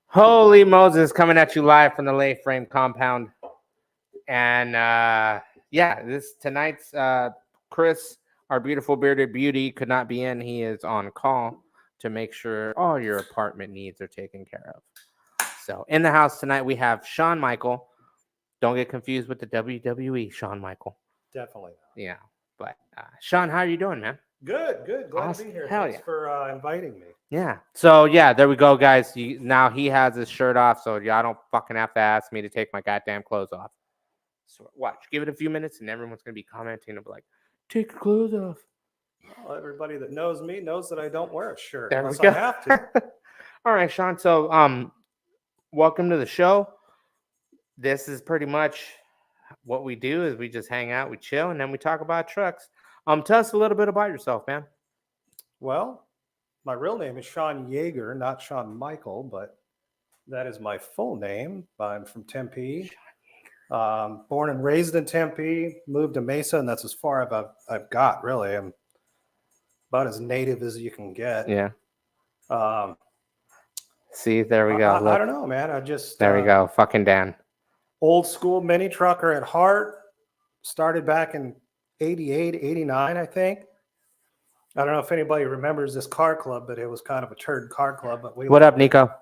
Holy Moses, coming at you live from the Lay Frame compound. And this tonight's Chris, our beautiful bearded beauty, could not be in. He is on call to make sure all your apartment needs are taken care of. So in the house tonight, we have Shawn Michael. Don't get confused with the WWE Shawn Michael. Definitely not. Yeah. But Shawn, how are you doing, man? Good. Glad Awesome. to be here. Hell Thanks yeah. for inviting me. Yeah. So yeah, there we go, guys. Now he has his shirt off, so y'all don't fucking have to ask me to take my goddamn clothes off. So watch, give it a few minutes, and everyone's gonna be commenting and be like, "Take your clothes off." Well, everybody that knows me knows that I don't wear a shirt There unless we go. I have to. All right, Shawn. So welcome to the show. This is pretty much what we do: is we just hang out, we chill, and then we talk about trucks. Tell us a little bit about yourself, man. Well, my real name is Shawn Yeager, not Shawn Michael, but that is my full name. I'm from Tempe. Born and raised in Tempe, moved to Mesa, and that's as far as I've got, really. I'm about as native as you can get. Yeah. Um, See, there we go. I don't know, man. I just there we go. Fucking Dan. Old school mini trucker at heart. Started back in 88, 89, I think. I don't know if anybody remembers this car club, but it was kind of a turd car club. But What up, Nico?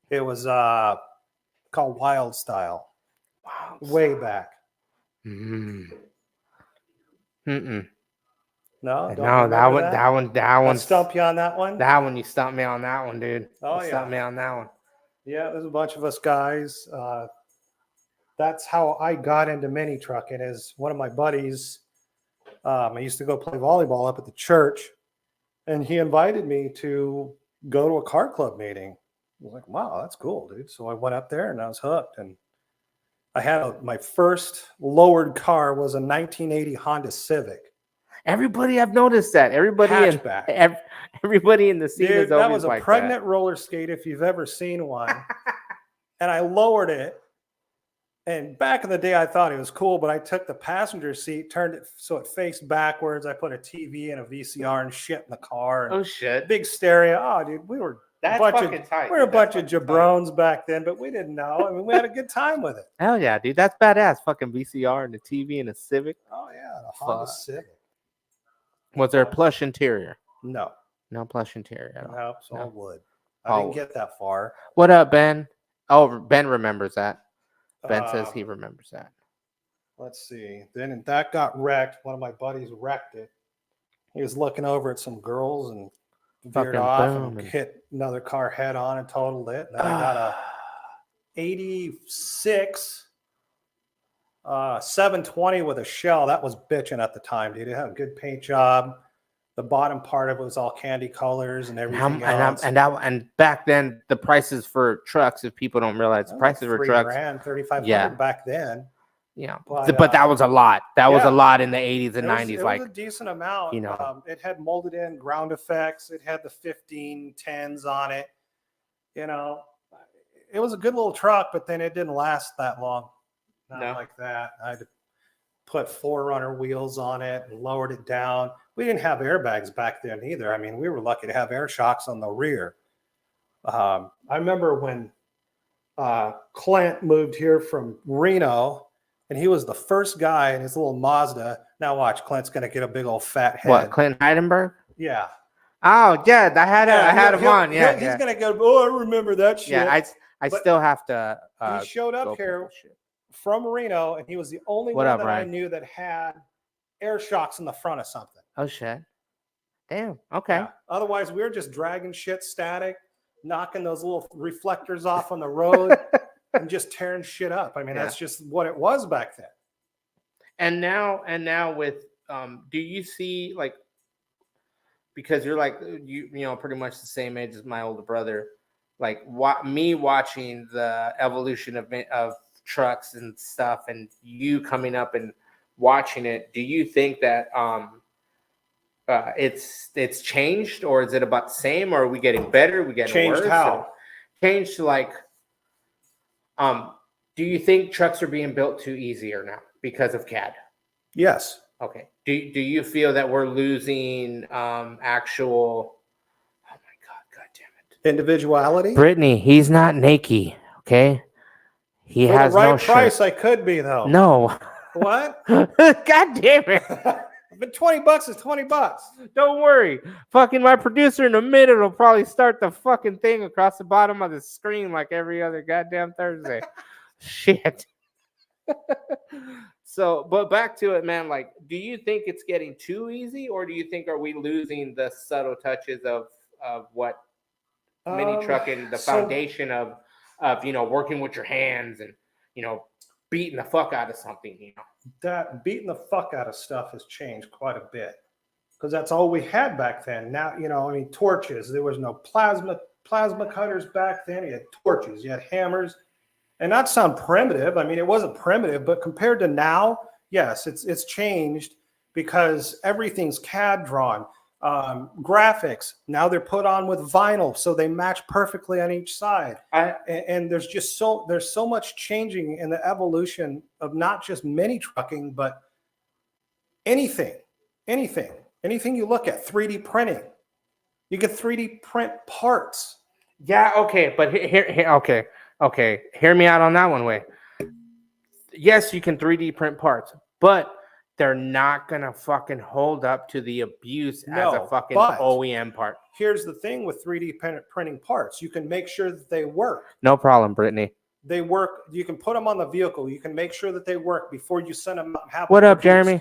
It was called Wild Style. Wow. Way back. No, that one. Stump you on that one. That one, you stumped me on that one, dude. Oh, you stumped me on that one. Yeah, there's a bunch of us guys. That's how I got into mini trucking. Is one of my buddies. I used to go play volleyball up at the church, and he invited me to go to a car club meeting. I was like, wow, that's cool, dude. So I went up there and I was hooked. And I had my first lowered car was a 1980 Honda Civic. Everybody, I've noticed that. Everybody in the scene is always that was a like pregnant roller skate if you've ever seen one. And I lowered it. And back in the day, I thought it was cool, but I took the passenger seat, turned it so it faced backwards. I put a TV and a VCR and shit in the car. Oh shit! Big stereo. Oh, dude, we were a bunch of jabrones back then, but we didn't know. I mean, we had a good time with it. Hell yeah, dude, that's badass. Fucking VCR and the TV and a Civic. Oh yeah, the Honda Civic. Was there a plush interior? No plush interior. No, it's all wood. I didn't get that far. What up, Ben? Oh, Ben remembers that. Ben says he remembers that. Let's see. Then that got wrecked. One of my buddies wrecked it. He was looking over at some girls and veered off and hit another car head on and totaled it. And then I got a 86 720 with a shell. That was bitching at the time, dude. It had a good paint job. The bottom part of it was all candy colors and everything else. And back then, the prices for trucks, if people don't realize, the prices for trucks, $3,500 back then. Yeah, but that was a lot. That was a lot in the 80s and 90s. It was a decent amount. It had molded in ground effects. It had the 1510s on it. It was a good little truck, but then it didn't last that long. Not like that. I had to put 4Runner wheels on it and lowered it down. We didn't have airbags back then either. I mean, we were lucky to have air shocks on the rear. I remember when Clint moved here from Reno, and he was the first guy in his little Mazda. Now watch, Clint's going to get a big old fat head. What, Clint Heidenberg? Yeah. Oh, yeah, I had him on. Yeah, he's going to go, oh, I remember that shit. Yeah, I still have to. He showed up here from Reno, and he was the only one that I knew that had air shocks in the front of something. Oh shit! Damn. Okay. Yeah. Otherwise, we were just dragging shit static, knocking those little reflectors off on the road, and just tearing shit up. I mean, that's just what it was back then. And now with do you see, like, because you're like you know pretty much the same age as my older brother, like me watching the evolution of trucks and stuff, and you coming up and watching it, do you think that it's changed, or is it about the same, or are we getting better? Are we getting changed worse? How? Changed like do you think trucks are being built too easier now because of CAD? Yes. Okay. Do you feel that we're losing actual? Oh my God damn it! Individuality. Brittany, he's not naked. Okay, he For has the right no price, shirt. I could be though. No. What? God damn it. But $20 is $20. Don't worry. Fucking my producer in a minute will probably start the fucking thing across the bottom of the screen like every other goddamn Thursday. Shit. So, but back to it, man. Like, do you think it's getting too easy, or do you think are we losing the subtle touches of what mini trucking, the foundation of working with your hands and beating the fuck out of something, That beating the fuck out of stuff has changed quite a bit, because that's all we had back then. Now, torches. There was no plasma cutters back then. You had torches, you had hammers. And not sound primitive. I mean, it wasn't primitive, but compared to now, yes, it's changed, because everything's CAD drawn. Graphics, now they're put on with vinyl, so they match perfectly on each side. And there's so much changing in the evolution of not just mini trucking, but anything you look at. 3D printing, you can 3D print parts. Yeah, okay, but here, okay, hear me out on that one way. Yes, you can 3D print parts, but they're not gonna fucking hold up to the abuse as a fucking OEM part. Here's the thing with 3D printing parts: you can make sure that they work. No problem, Brittany. They work. You can put them on the vehicle. You can make sure that they work before you send them out. What up, Jeremy?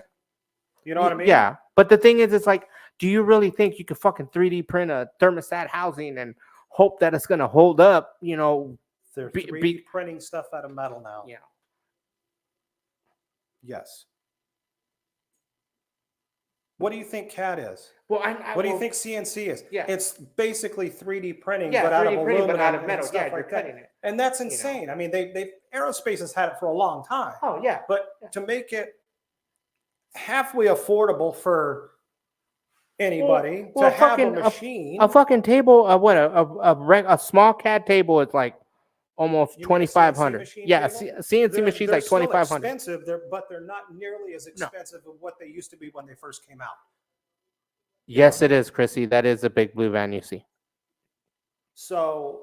You know what I mean? Yeah, but the thing is, it's like, do you really think you could fucking 3D print a thermostat housing and hope that it's gonna hold up? They're 3D printing stuff out of metal now. Yeah. Yes. What do you think CAD is? Well, what do you think CNC is? Yeah. It's basically 3D printing, yeah, but out of 3D printing, aluminum but out of metal. and stuff Yeah, like you're that. cutting it. And that's insane. I mean, aerospace has had it for a long time. Oh yeah. But to make it halfway affordable for anybody to have a machine, a fucking table, a small CAD table is like almost $2,500. Yeah, CNC machine's like $2,500. Expensive, but they're not nearly as expensive as what they used to be when they first came out. Yes, it is, Chrissy. That is a big blue van you see. So,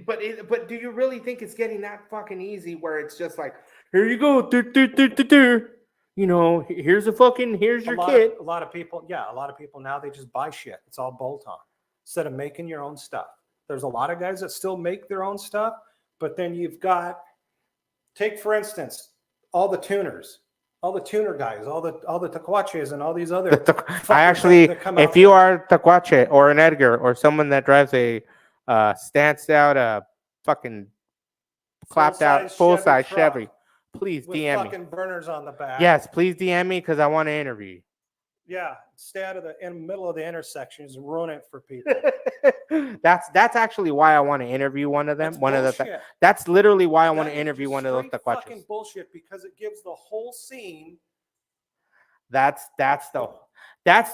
but do you really think it's getting that fucking easy where it's just like, here you go, here's your kit. A lot of people now, they just buy shit. It's all bolt on instead of making your own stuff. There's a lot of guys that still make their own stuff, but then you've got, take for instance, all the tuners, all the tuner guys, all the Taquaches and all these other. If you are Taquache or an Edgar or someone that drives a stanced out, fucking clapped out full size Chevy, please DM me. Fucking burners on the back. Yes, please DM me because I want to interview you. Yeah, stay out of the middle of the intersections and ruin it for people. That's actually why I want to interview one of them. That's literally why I want to interview one of those Taquaches. Fucking bullshit, because it gives the whole scene. That's the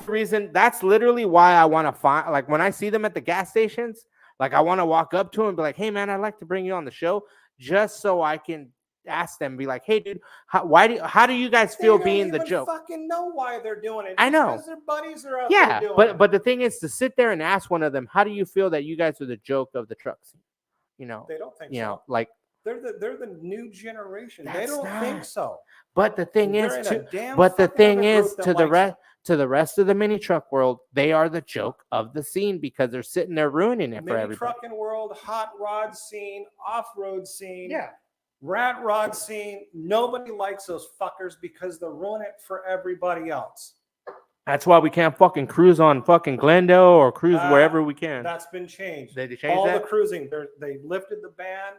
reason. That's literally why I want to find, like, when I see them at the gas stations, like, I want to walk up to them and be like, hey man, I'd like to bring you on the show, just so I can ask them, be like, hey dude, how do you guys feel being the joke? Fucking know why they're doing it. I know, because their buddies are out there doing it. But the thing is to sit there and ask one of them, how do you feel that you guys are the joke of the truck scene? They don't think so. Like, they're the new generation. They don't think so. But the thing is, to the rest of the mini truck world, they are the joke of the scene because they're sitting there ruining it for everybody. Mini trucking world, hot rod scene, off-road scene. Yeah. Rat rod scene. Nobody likes those fuckers because they ruin it for everybody else. That's why we can't fucking cruise on fucking Glendale or cruise wherever we can. That's been changed. They changed all that? The cruising. They lifted the ban.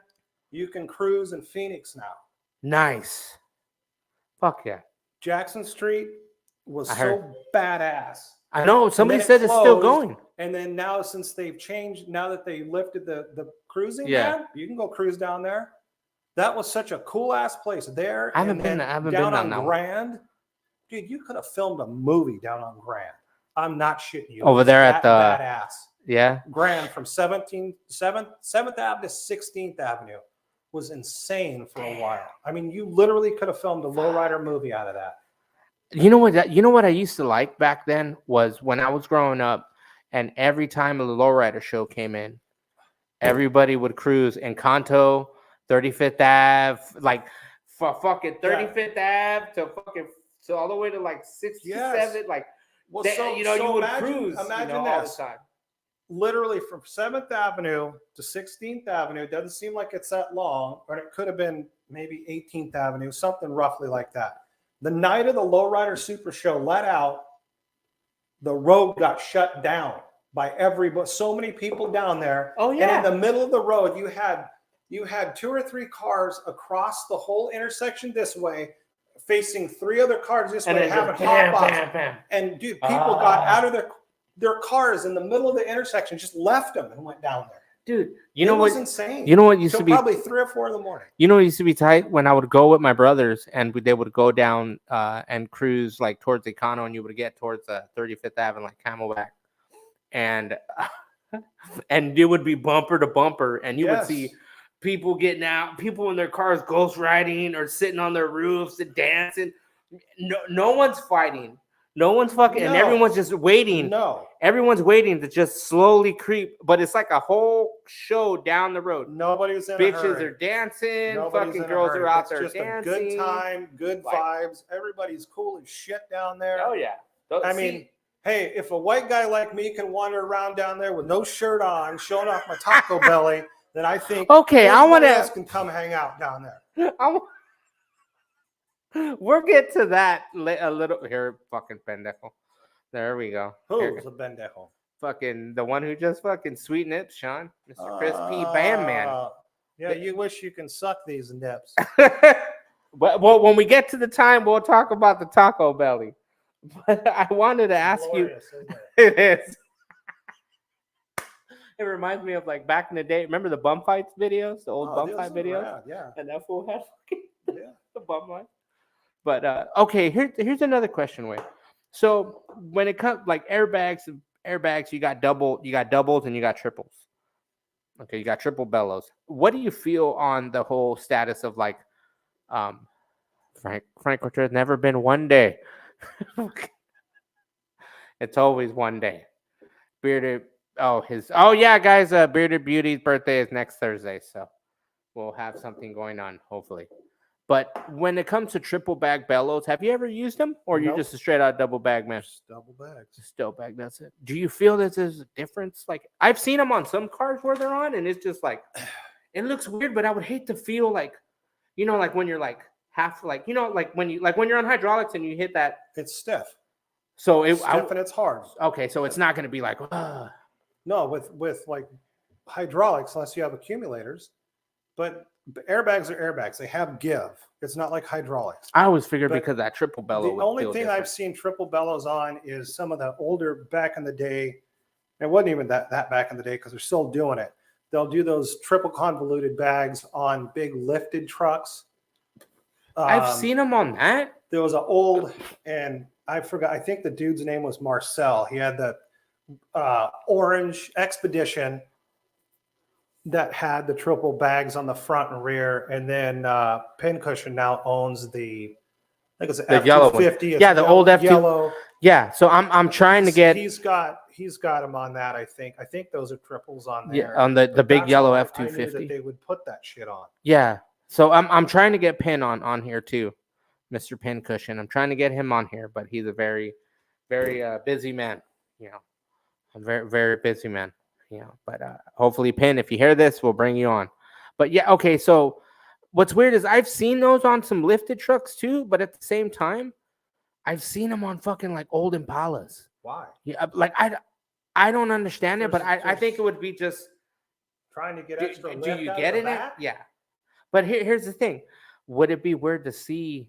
You can cruise in Phoenix now. Nice. Fuck yeah. Jackson Street was so badass. I know. Somebody said it's still going. And then now, since they've changed, now that they lifted the cruising ban, you can go cruise down there. That was such a cool ass place there. I haven't been down on Grand. Dude, you could have filmed a movie down on Grand. I'm not shitting you. Over there at the badass. Yeah. Grand from 7th Ave to 16th Avenue was insane for a while. I mean, you literally could have filmed a lowrider movie out of that. You know what I used to like back then was when I was growing up and every time a lowrider show came in, everybody would cruise in Kanto, 35th Ave, like fucking 35th Ave to fucking so all the way to like 67, like Well, you would cruise, imagine all the this. time. Literally from 7th Avenue to 16th Avenue, it doesn't seem like it's that long, but it could have been maybe 18th Avenue, something roughly like that. The night of the Lowrider Super Show let out, the road got shut down by everybody. So many people down there. Oh yeah. And in the middle of the road, you had 2 or 3 cars across the whole intersection this way, facing 3 other cars this way, having hot box. And dude, people got out of their cars in the middle of the intersection, just left them and went down there. Dude, it was insane. You know what used to be probably 3 or 4 in the morning. You know what used to be tight when I would go with my brothers and they would go down and cruise like towards Econo, and you would get towards 35th Avenue, like Camelback, and it would be bumper to bumper, and you would see people getting out, people in their cars ghost riding or sitting on their roofs and dancing. No one's fighting. No one's fucking, and everyone's just waiting. Everyone's waiting to just slowly creep, but it's like a whole show down the road. Nobody's in Bitches a hurry. are dancing. Nobody's fucking girls are out there just dancing. A good time, good vibes. Everybody's cool as shit down there. Oh yeah. I mean, hey, if a white guy like me can wander around down there with no shirt on, showing off my taco belly, then I think I want to can come hang out down there. We'll get to that a little here, fucking pendejo. There we go. Who's a pendejo? Fucking the one who just fucking sweet nips, Sean. Mr. Chris P. Bam Man. Yeah, you wish you can suck these nips. Well, when we get to the time, we'll talk about the taco belly. But I wanted to ask Glorious, you. isn't It is. It reminds me of like back in the day. Remember the bum fights videos, the old bum fight videos? Rad, yeah. And that fool had fucking the bum fight. But okay, here's another question, Wade. So when it comes like airbags, you got doubles and you got triples. Okay, you got triple bellows. What do you feel on the whole status of like Frank Cortez never been one day. It's always one day. Bearded guys, Bearded Beauty's birthday is next Thursday, so we'll have something going on, hopefully. But when it comes to triple bag bellows, have you ever used them, or you're just a straight out double bag man? Just double bags. Just double bag. That's it. Do you feel that there's a difference? Like I've seen them on some cars where they're on, and it's just like it looks weird. But I would hate to feel like, like when you're like half, like like when you're on hydraulics and you hit that, it's stiff. So it's stiff and it's hard. Okay, so it's not going to be like. No, with like hydraulics, unless you have accumulators, but airbags are airbags. They have give. It's not like hydraulics. I always figured because that triple bellow. The only thing I've seen triple bellows on is some of the older back in the day. It wasn't even that back in the day because they're still doing it. They'll do those triple convoluted bags on big lifted trucks. I've seen them on that. There was an old, and I forgot. I think the dude's name was Marcel. He had the orange Expedition that had the triple bags on the front and rear, and then Pincushion now owns the, I think it's the F250. Yeah, the old F2. Yellow. Yeah, so I'm trying to get. He's got him on that. I think those are triples on there. Yeah, on the big yellow F250. I knew that they would put that shit on. Yeah, so I'm trying to get Pin on here too, Mr. Pincushion. I'm trying to get him on here, but he's a very, very busy man. A very, very busy man. But hopefully, Pin, if you hear this, we'll bring you on. But yeah, okay. So what's weird is I've seen those on some lifted trucks too, but at the same time, I've seen them on fucking like old Impalas. Why? Yeah, like I don't understand it, but I think it would be just trying to get extra. Do you get in it? Yeah. But here's the thing: would it be weird to see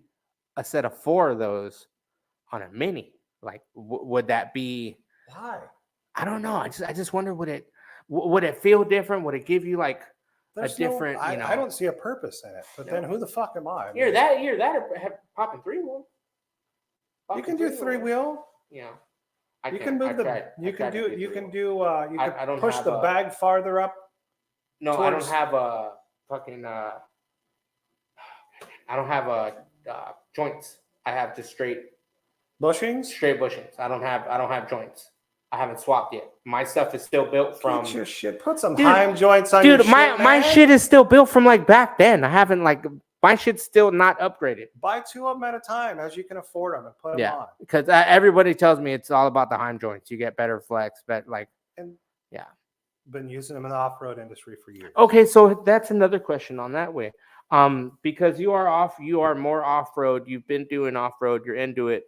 a set of 4 of those on a Mini? Like, would that be? Why? I don't know. I just wonder, would it feel different? Would it give you like a different? I don't see a purpose in it. But then who the fuck am I? You're that have popping 3-wheel. You can do 3-wheel. Yeah. You can move You can push the bag farther up. No, I don't have a fucking. I don't have joints. I have just straight bushings. Straight bushings. I don't have joints. I haven't swapped yet. My stuff is still built from. Get your shit. Put some Dude, Heim joints on your Dude, shit, my man. shit is still built from like back then. I haven't like my shit's still not upgraded. Buy 2 of them at a time as you can afford them and put them on. Because everybody tells me it's all about the Heim joints. You get better flex, but like, And yeah, been using them in the off-road industry for years. okay, so that's another question on that way. Because you are more off-road. You've been doing off-road. You're into it.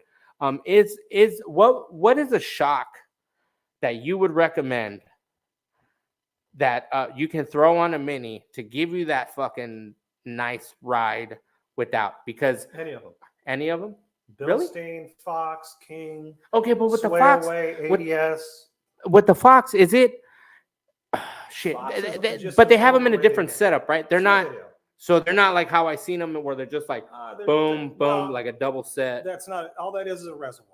Is what is a shock that you would recommend that you can throw on a Mini to give you that fucking nice ride without? Because Any of them? Really? Bilstein, Fox, King. Okay, but with the Sway Fox, Away, with- ADS. with the Fox, is it shit? Fox is just But they an have them in a different upgraded- setup, right? They're Sure not. they do. So they're not like how I seen them, where they're just like boom, Well, like a double set. That's not all that is a reservoir.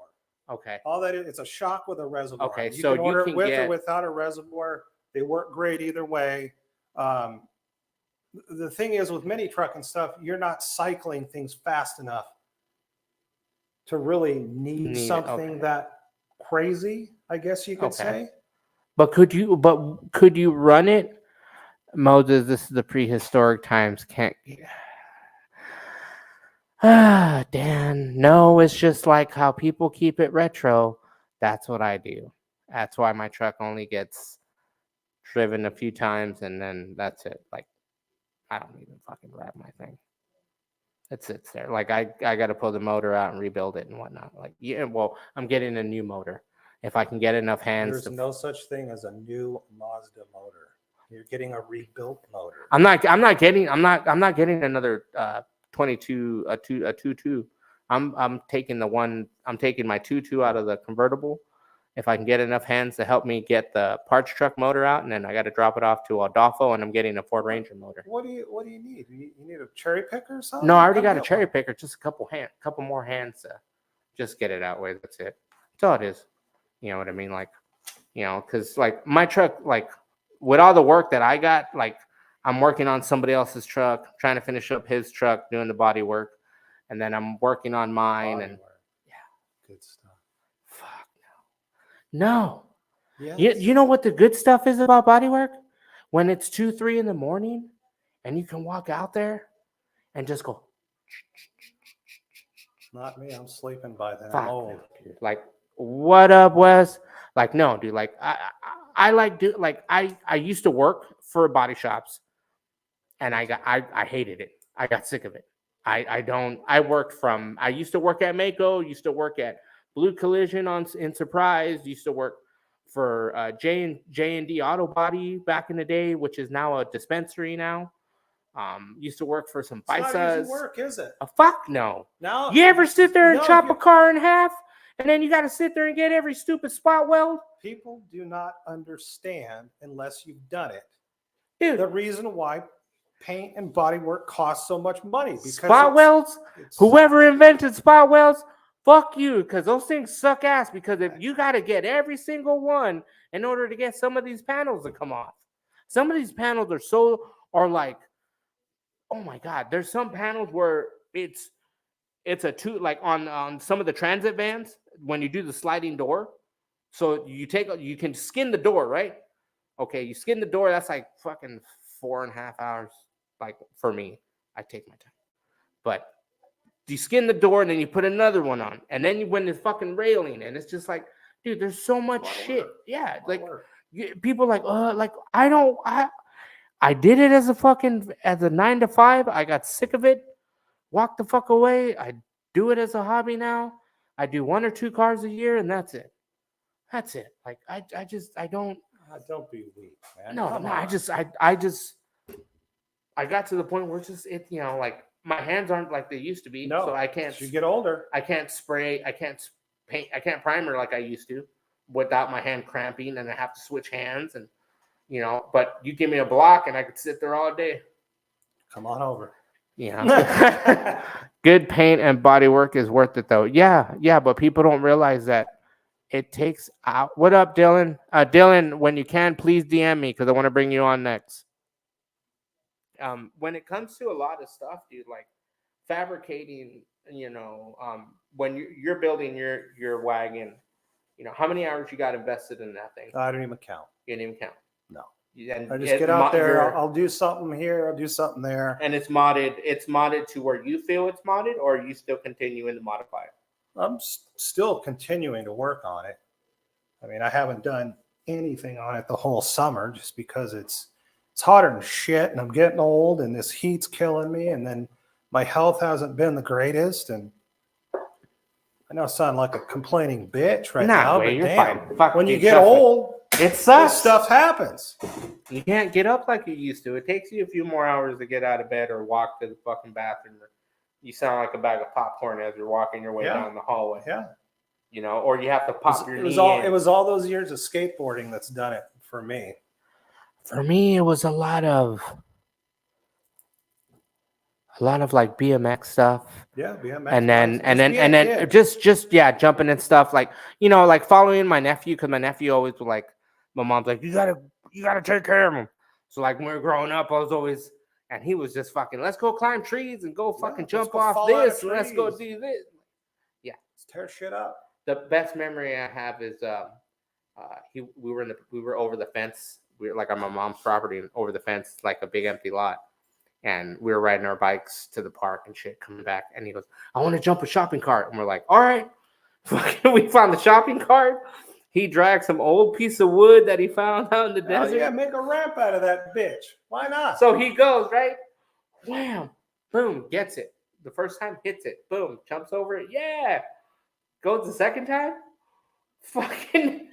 Okay. All that is, it's a shock with a reservoir. Okay, you so can you order can it with get- or without a reservoir. They work great either way. The thing is with mini truck and stuff, you're not cycling things fast enough to really need something okay. that crazy, I guess you could Okay. say. But could you run it? Moses, this is the prehistoric times. Can't. Dan. No, it's just like how people keep it retro. That's what I do. That's why my truck only gets driven a few times and then that's it. Like, I don't even fucking wrap my thing. It sits there. Like, I got to pull the motor out and rebuild it and whatnot. Like, yeah, well, I'm getting a new motor. If I can get enough hands. There's no such thing as a new Mazda motor. You're getting a rebuilt motor. I'm not getting another 22 a 2.2. I'm taking my 2.2 out of the convertible. If I can get enough hands to help me get the parts truck motor out, and then I got to drop it off to Adolfo, and I'm getting a Ford Ranger motor. What do you need? You need a cherry picker or something? No, I already got a cherry picker. Just a couple more hands to just get it out with. That's it. That's all it is. You know what I mean? Like, you know, because like my truck, like with all the work that I got, like I'm working on somebody else's truck, trying to finish up his truck, doing the body work, and then I'm working on mine. Body and work. yeah, Good stuff. fuck no. Yes. You know what the good stuff is about body work? When it's 2-3 in the morning, and you can walk out there and just go. Not me. I'm sleeping by then. Fuck, I'm old. dude. Like, what up, Wes? Like, no, dude. Like, I like do like I used to work for body shops, and I hated it. I got sick of it. I used to work at Mako, used to work at Blue Collision in Surprise, used to work for J&D Auto Body back in the day, which is now a dispensary now. Used to work for some It's not Bisas. easy work, is it? Fuck no. No. You ever sit there and No, chop a car in half, and then you got to sit there and get every stupid spot weld? People do not understand unless you've done it. Dude, The reason why paint and body work costs so much money because spot welds? it's- Whoever invented spot welds, fuck you, because those things suck ass. Because if you got to get every single one in order to get some of these panels to come off. Some of these panels are like, oh my god. There's some panels where it's a two, like on some of the transit vans when you do the sliding door. So you can skin the door, right? Okay, you skin the door. That's like fucking 4.5 hours. Like for me, I take my time. But you skin the door and then you put another one on, and then you win this fucking railing, and it's just like, dude, there's so much shit. Yeah, like people like, I did it as a 9 to 5. I got sick of it. Walked the fuck away. I do it as a hobby now. I do 1 or 2 cars a year, and that's it. That's it. Like I don't. Don't be weak, man. No, Come no. on. I got to the point where it's just like my hands aren't like they used to be. No, so I can't. As you get older. I can't spray. I can't paint. I can't primer like I used to, without my hand cramping, and I have to switch hands. And but you give me a block, and I could sit there all day. Come on over. Yeah. Good paint and body work is worth it, though. Yeah. But people don't realize that it takes out. What up, Dylan? Dylan, when you can, please DM me because I want to bring you on next. When it comes to a lot of stuff, dude, like fabricating, when you're building your wagon, how many hours you got invested in that thing? I don't even count. You didn't even count. No. And I just get out there. I'll do something here. I'll do something there. And it's modded. It's modded to where you feel it's modded, or are you still continuing to modify it? I'm still continuing to work on it. I mean, I haven't done anything on it the whole summer just because it's hotter than shit, and I'm getting old, and this heat's killing me, and then my health hasn't been the greatest, and I know I sound like a complaining bitch right now, but you're damn, fine. Fuck, when you dude, get trust me. old, It this sucks. stuff happens. You can't get up like you used to. It takes you a few more hours to get out of bed or walk to the fucking bathroom. You sound like a bag of popcorn as you're walking your way down the hallway. Yeah. Or you have to pop your knee in. It was all those years of skateboarding that's done it for me. For me, it was a lot of like BMX stuff. Yeah, BMX. And then just jumping and stuff like like following my nephew, because my nephew always was like, my mom's like, you gotta take care of him. So like when we were growing up, I was always, and he was just fucking, let's go climb trees and go fucking jump off this, and let's go do this. Yeah, let's tear shit up. The best memory I have is we were over the fence. We were like on my mom's property, and over the fence, like a big empty lot. And we were riding our bikes to the park and shit, coming back. And he goes, I want to jump a shopping cart. And we're like, all right. We found the shopping cart. He dragged some old piece of wood that he found out in the desert. Yeah, make a ramp out of that bitch. Why not? So he goes, right? Wham. Boom. Gets it. The first time, hits it. Boom. Jumps over it. Yeah. Goes the second time. Fucking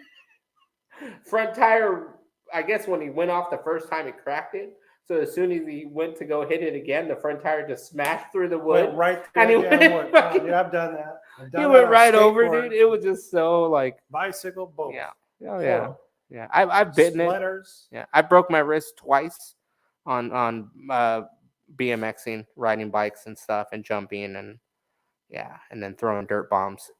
front tire. I guess when he went off the first time, it cracked it. So as soon as he went to go hit it again, the front tire just smashed through the wood. Went right and he went yeah, I've done that. He went right over, dude. It was just so like bicycle, both. Yeah. Oh yeah. Yeah. I've bitten Splinters. it. Yeah. I broke my wrist twice on BMXing, riding bikes and stuff, and jumping, and and then throwing dirt bombs.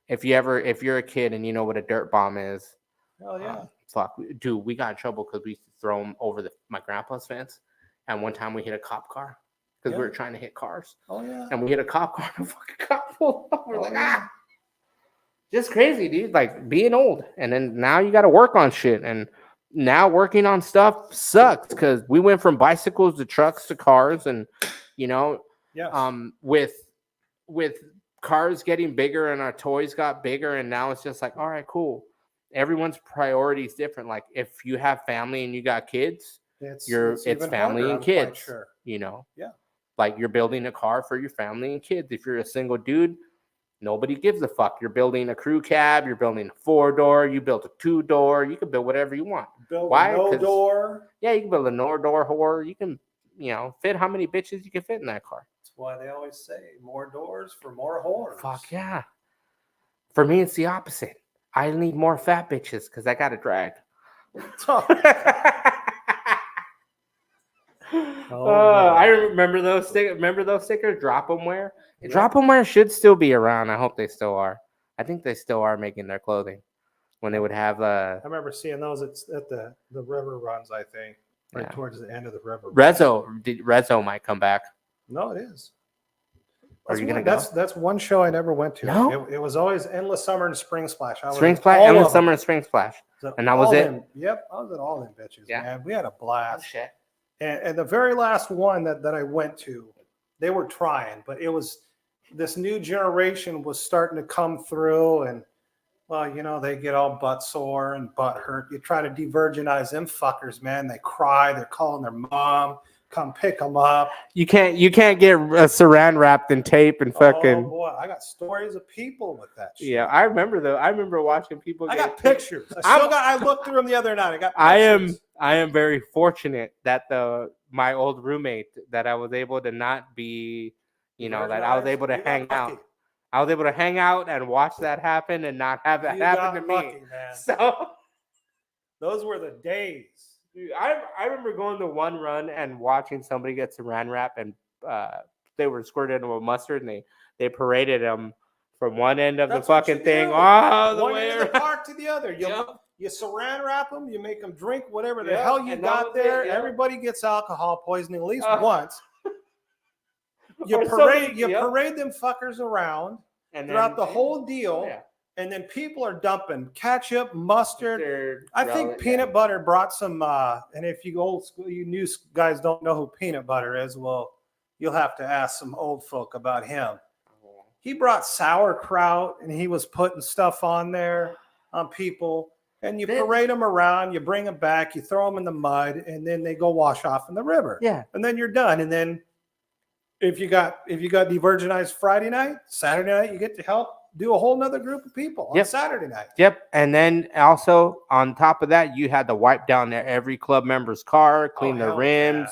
If you're a kid and you know what a dirt bomb is, hell yeah. Fuck, dude, we got in trouble because we used to throw them over my grandpa's fence. And one time we hit a cop car because we were trying to hit cars. Oh, yeah. And we hit a cop car and a fucking cop pulled up. We're just crazy, dude. Like being old. And then now you got to work on shit. And now working on stuff sucks because we went from bicycles to trucks to cars. And, with cars getting bigger and our toys got bigger. And now it's just like, all right, cool. Everyone's priorities different. Like if you have family and you got kids, it's family harder, and kids. Sure. Yeah. Like you're building a car for your family and kids. If you're a single dude, nobody gives a fuck. You're building a crew cab. You're building a 4-door. You built a 2-door. You can build whatever you want. Why? A no-door. Yeah, you can build a no-door whore. You can, fit how many bitches you can fit in that car. That's why they always say more doors for more whores. Fuck yeah. For me, it's the opposite. I need more fat bitches because I got to drag. I remember those stickers. Remember those stickers? Drop them where? Yeah. Drop them where should still be around. I hope they still are. I think they still are making their clothing when they would have. I remember seeing those at the river runs. I think towards the end of the river. Rezo might come back. No, it is. Are you gonna go? That's one show I never went to. No? It was always Endless Summer and Spring Splash. Endless Summer and Spring Splash. And that was it? Yep, I was at all them bitches, man. We had a blast. Oh, shit. And the very last one that I went to, they were trying, but it was this new generation was starting to come through, and they get all butt sore and butt hurt. You try to de-virginize them fuckers, man. They cry. They're calling their mom. Come pick them up. You can't get saran wrapped in tape and fucking. Oh boy, I got stories of people with that shit. Yeah, I remember watching people. I got pictures. I looked through them the other night. I got pictures. I am very fortunate that my old roommate that I was able to not be, that I was able to hang out. I was able to hang out and watch that happen and not have that happen to me. Man. So those were the days. Dude, I remember going to one run and watching somebody get saran wrap and they were squirted into a mustard and they paraded them from one end of the fucking thing all the way around. One end of the park to the other. You saran wrap them, you make them drink whatever the hell you got there. Everybody gets alcohol poisoning at least once. You parade them fuckers around throughout the whole deal. Yeah. and then people are dumping ketchup, mustard. I think relish, peanut butter brought some. And if you old school, you new guys don't know who peanut butter is, well, you'll have to ask some old folk about him. He brought sauerkraut, and he was putting stuff on there on people. And you parade them around, you bring them back, you throw them in the mud, and then they go wash off in the river. Yeah. And then you're done. And then if you got de-virginized Friday night, Saturday night, you get to help do a whole nother group of people on Saturday night. Yep. And then also on top of that, you had to wipe down every club member's car, clean their rims.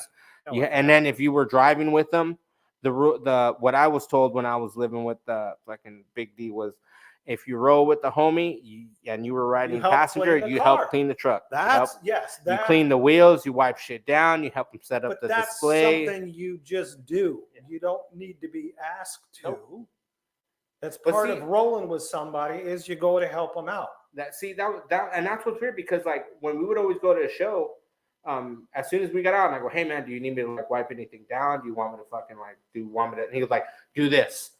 Yeah. And then if you were driving with them, the what I was told when I was living with the fucking Big D was, if you roll with the homie and you were riding passenger, you help clean the truck. You clean the wheels, you wipe shit down, you help them set up the display. That's something you just do. You don't need to be asked to. Nope. That's part of rolling with somebody is you go to help them out. And that's what's weird, because like when we would always go to a show, as soon as we got out, and I go, hey man, do you need me to like wipe anything down? Do you want me to fucking like and he was like, do this.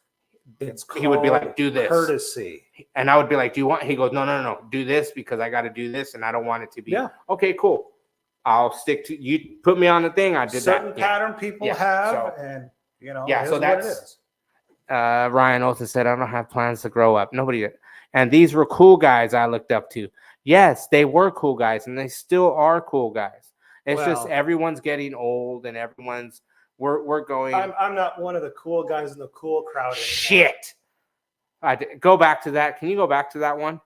He would be like, do this. Courtesy. And I would be like, do you want? He goes, no, do this because I got to do this and I don't want it to be. Yeah. Okay, cool. I'll stick to you. Put me on the thing. I did certain pattern people have, and so that's what it is. Ryan also said, I don't have plans to grow up. Nobody did. And these were cool guys I looked up to. Yes, they were cool guys, and they still are cool guys. It's just everyone's getting old, and everyone's. We're going. I'm not one of the cool guys in the cool crowd anymore. Shit. Go back to that. Can you go back to that one?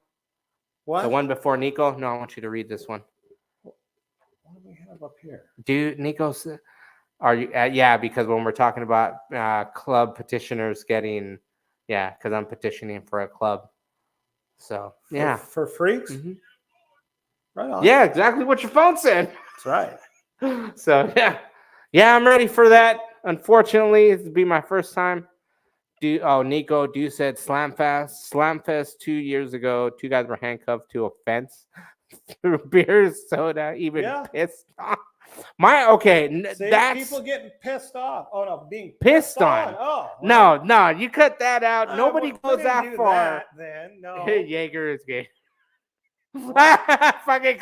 What? The one before Nico? No, I want you to read this one. What do we have up here? Dude, Nico's. Are you? Yeah, because when we're talking about club petitioners getting, because I'm petitioning for a club. So yeah, for freaks. Mm-hmm. Right on. Yeah, exactly what your phone said. That's right. So yeah, I'm ready for that. Unfortunately, it'll be my first time. Nico, said Slamfest 2 years ago. 2 guys were handcuffed to a fence through beer, soda, even pissed off. That's people getting pissed off. Oh no, being pissed on. Oh no, you cut that out. Nobody goes that far. Then no, Jaeger is gay. Fucking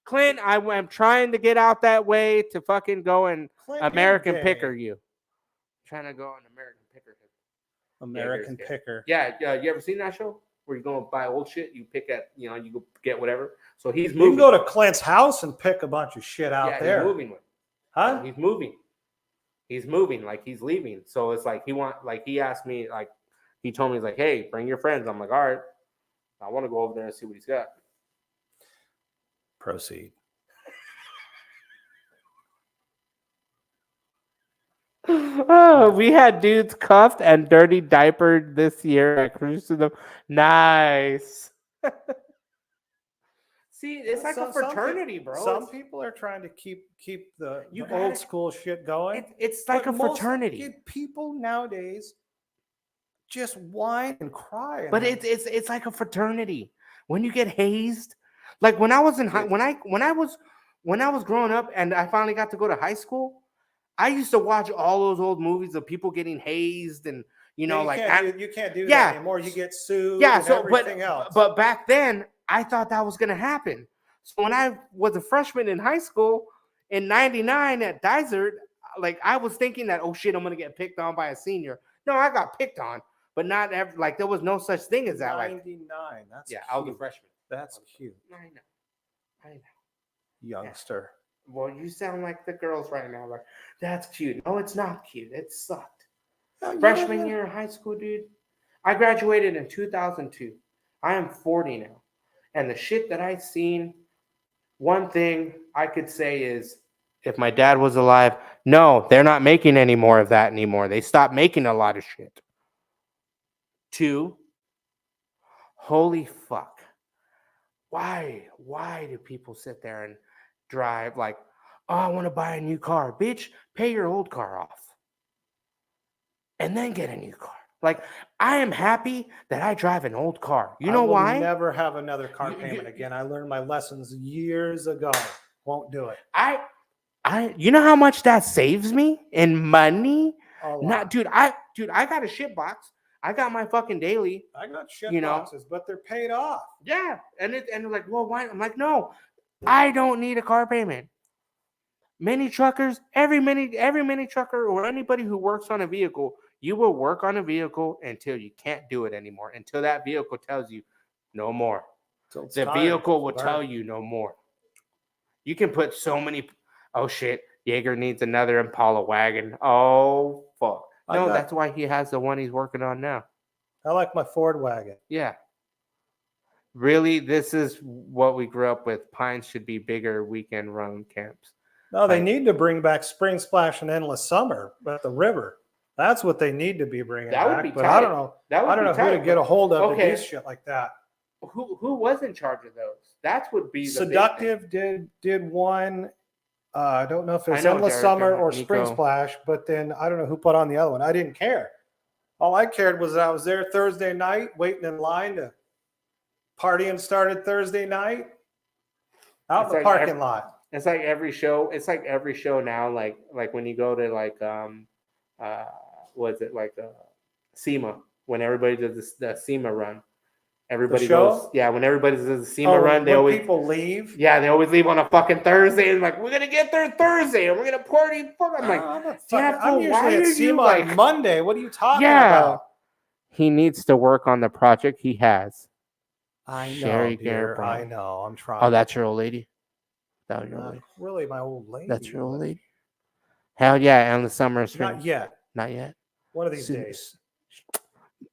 Clint, I'm trying to get out that way to fucking go and American Picker you. I'm trying to go on American Picker. American Picker. Yeah, you ever seen that show where you go and buy old shit? You pick at, you go get whatever. So he's moving. You can go to Clint's house and pick a bunch of shit out there. He's moving with. Huh? He's moving. He's moving, like he's leaving. So it's like he asked me, like he told me, he's like, hey, bring your friends. I'm like, all right. I want to go over there and see what he's got. Proceed. Oh, we had dudes cuffed and dirty diapered this year at Cruise to the. Nice. See, it's like a fraternity, bro. Some people are trying to keep the old school shit going. It's like a fraternity. People nowadays just whine and cry. But it's like a fraternity. When you get hazed, like when I was in when I was growing up and I finally got to go to high school, I used to watch all those old movies of people getting hazed and you can't do that anymore. You get sued. Yeah, everything else. But back then, I thought that was gonna happen. So when I was a freshman in high school in '99 at Dysart, like I was thinking that, oh shit, I'm gonna get picked on by a senior. No, I got picked on, but not ever. Like there was no such thing as that. 99. That's cute. I was a freshman. That's cute. I know. Youngster. Yeah. Well, you sound like the girls right now. Like that's cute. No, it's not cute. It sucked. Freshman year of high school, dude. I graduated in 2002. I am 40 now. And the shit that I've seen, one thing I could say is if my dad was alive, no, they're not making any more of that anymore. They stopped making a lot of shit. 2, holy fuck. Why do people sit there and drive like, oh, I want to buy a new car. Bitch, pay your old car off. And then get a new car. Like, I am happy that I drive an old car. You know why? I will never have another car payment again. I learned my lessons years ago. Won't do it. You know how much that saves me in money? Dude, I got a shit box. I got my fucking daily. I got shit You know? boxes, but they're paid off. Yeah, and they're like, well, why? I'm like, no, I don't need a car payment. Many truckers, every mini trucker or anybody who works on a vehicle, you will work on a vehicle until you can't do it anymore. Until that vehicle tells you no more. So it's The tired. vehicle will It's tell tired. you no more. You can put so many. Oh shit, Jaeger needs another Impala wagon. Oh fuck. No, that's why he has the one he's working on now. I like my Ford wagon. Yeah. Really, this is what we grew up with. Pines should be bigger weekend run camps. No, they Like- need to bring back Spring Splash and Endless Summer at the river. That's what they need to be bringing That would back. be But tight. I don't know. That would I don't be know who to tight, get a hold of okay. to do shit like that. Who was in charge of those? That would be the big thing. Seductive did one. I don't know if I it's know Endless Derek Summer and or Spring Nico. Splash, but then I don't know who put on the other one. I didn't care. All I cared was that I was there Thursday night waiting in line to partying started Thursday night out It's in the like parking lot. It's like every show. It's like every show now. Like when you go to like what's it like SEMA, when everybody does the SEMA run. Everybody show? goes. Yeah, when everybody does the SEMA run, they when always people leave. yeah they always leave on a fucking Thursday and like we're gonna get there Thursday and we're gonna party. Fuck, I'm like I'm fool, usually why at are you SEMA like- on Monday. What are you talking Yeah. about? he needs to work on the project he has. I know, Sherry dear. Garrett Brown. I know. I'm trying. Oh, that's your old lady. That was your old not lady. really my old lady. That's your old but lady. Hell yeah, and the summer and spring. Not yet. Not yet. One of these Soon- days.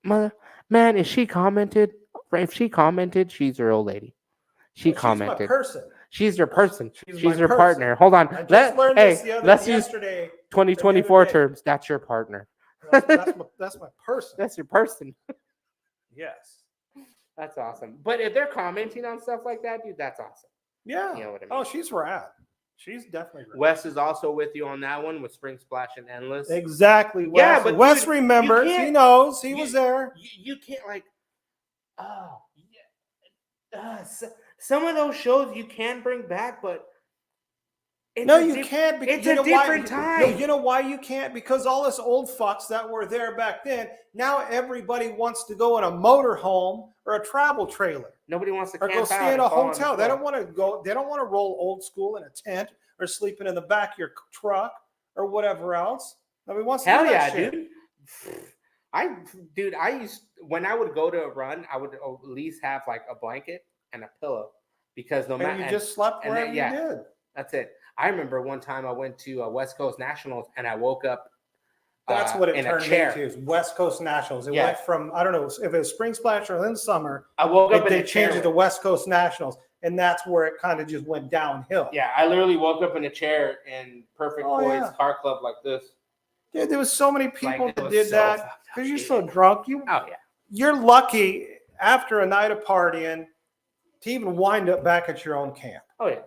Man, if she commented, she's your old lady. She Well, commented. She's my person. She's your person. She's She's my your person. partner. Hold on. I just learned this Let's use yesterday. 2024 day. terms. That's your partner. That's my person. That's your person. Yes. That's awesome. But if they're commenting on stuff like that, dude, that's awesome. Yeah. You know what I mean? Oh, she's rad. She's definitely rad. Wes is also with you on that one with Spring Splash and Endless. Exactly. Wes. Yeah, but Wes dude, remembers. you He can't- knows. He you- was there. You can't like, oh yeah. Some of those shows you can bring back, but it's No, a you diff- can't. Because it's you a know why- different No, time. you know why you can't? Because all us old fucks that were there back then, now everybody wants to go in a motorhome or a travel trailer Nobody wants to or camp go stay out in and a fall on the hotel. They floor. don't want to go. They don't want to roll old school in a tent or sleeping in the back of your truck or whatever else. Nobody wants to Hell do that yeah, shit. dude. I used when I would go to a run, I would at least have like a blanket and a pillow because no And matter you just slept and then- wherever yeah. you did. that's it. I remember one time I went to West Coast Nationals and I woke up. That's what it in a turned chair. into. Is West Coast Nationals. It Yeah. went from I don't know if it was Spring Splash or then summer. I woke up in They a chair. changed it to West Coast Nationals, and that's where it kind of just went downhill. Yeah, I literally woke up in a chair in Perfect Oh, Boys yeah. Car Club like this. Dude, there was so many people it that was did so that fucked up, because you're dude. so drunk. Oh yeah. You're lucky after a night of partying to even wind up back at your own camp. Oh yeah.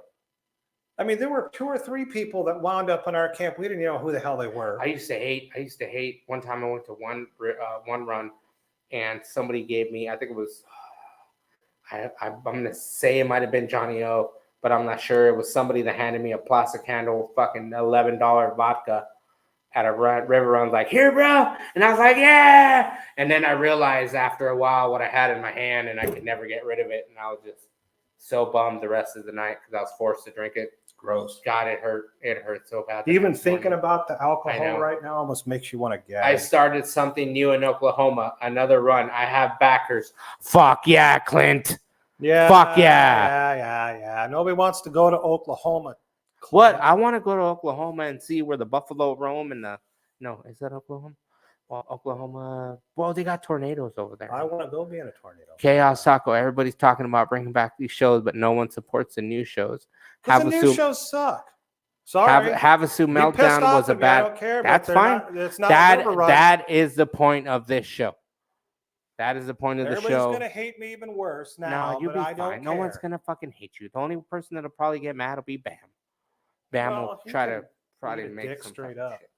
I mean, there were 2 or 3 people that wound up in our camp. We didn't even know who the hell they were. I used to hate. One time I went to one run, and somebody gave me. I think it was. I'm gonna say it might have been Johnny O, but I'm not sure. It was somebody that handed me a plastic handle, fucking $11 vodka, at a river run. Like, here, bro, and I was like, yeah. And then I realized after a while what I had in my hand, and I could never get rid of it, and I was just so bummed the rest of the night because I was forced to drink it. Gross. God, it hurt. It hurt so bad. the Even next morning. thinking about the I know. alcohol right now almost makes you want to gag. I started something new in Oklahoma. Another run. I have backers. Fuck yeah, Clint. Yeah. Fuck yeah. Yeah. Nobody wants to go to Oklahoma. What? I want to go to Oklahoma and see where the buffalo roam and the. No, is that Oklahoma? Well, Oklahoma. Well, they got tornadoes over there. I want to go be in a tornado. Chaos Taco. Everybody's talking about bringing back these shows, but no one supports the new shows. Because the new Havasu, shows suck. Sorry. Havasu Be Meltdown pissed off was a at me, I bad. don't care, but That's they're fine. not- it's not a river run. That is the point of this show. That is the point of the Everybody's show. gonna hate me even worse now. No, you'll but be I don't fine. No one's care. gonna fucking hate you. The only person that'll probably get mad will be Bam. Bam Well, will he try can to eat a make dick some straight fucking up. shit.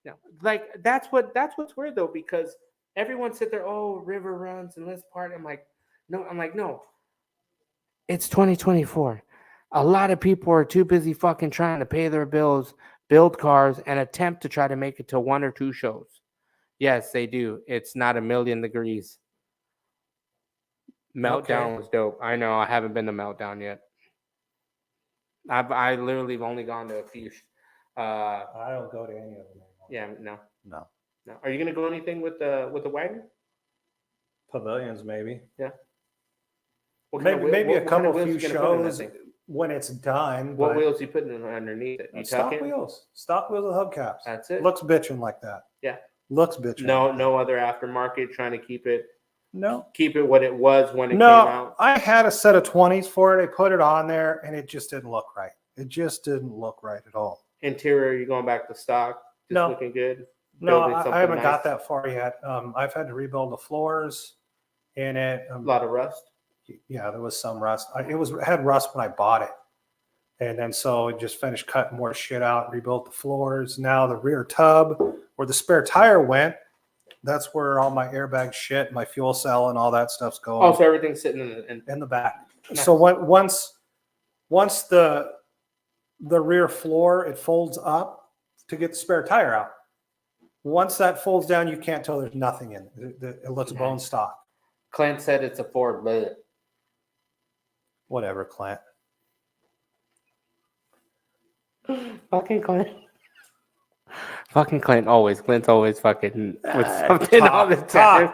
No, like that's what's weird though, because everyone sit there, oh, river runs and let's party. I'm like, no. It's 2024. A lot of people are too busy fucking trying to pay their bills, build cars, and attempt to try to make it to 1 or 2 shows. Yes, they do. It's not a million degrees. Meltdown was dope. I know. I haven't been to Meltdown yet. I literally have only gone to a few. I don't go to any of them anymore. Yeah, no. No. Are you gonna go anything with the wagon? Pavilions, maybe. Yeah. Maybe a couple few few shows when it's done. What but wheels you putting underneath it? You stock tuck it? wheels with hubcaps. That's it. Looks bitching like that. Yeah. Looks bitching. No other aftermarket trying to keep it what it was when it came out. I had a set of 20s for it. I put it on there and it just didn't look right. It just didn't look right at all. Interior, you going back to stock? Just looking good? No, I haven't got that far yet. I've had to rebuild the floors in it. A lot of rust? Yeah, there was some rust. It had rust when I bought it. And then so it just finished cutting more shit out, rebuilt the floors. Now the rear tub where the spare tire went, that's where all my airbag shit, my fuel cell and all that stuff's going. Oh, so everything's sitting in the back. Nice. So once the rear floor, it folds up to get the spare tire out. Once that folds down, you can't tell there's nothing in it. It looks bone stock. Clint said it's a Ford. Whatever, Clint. Fucking Clint. Fucking Clint always. Clint's always fucking with something all the time.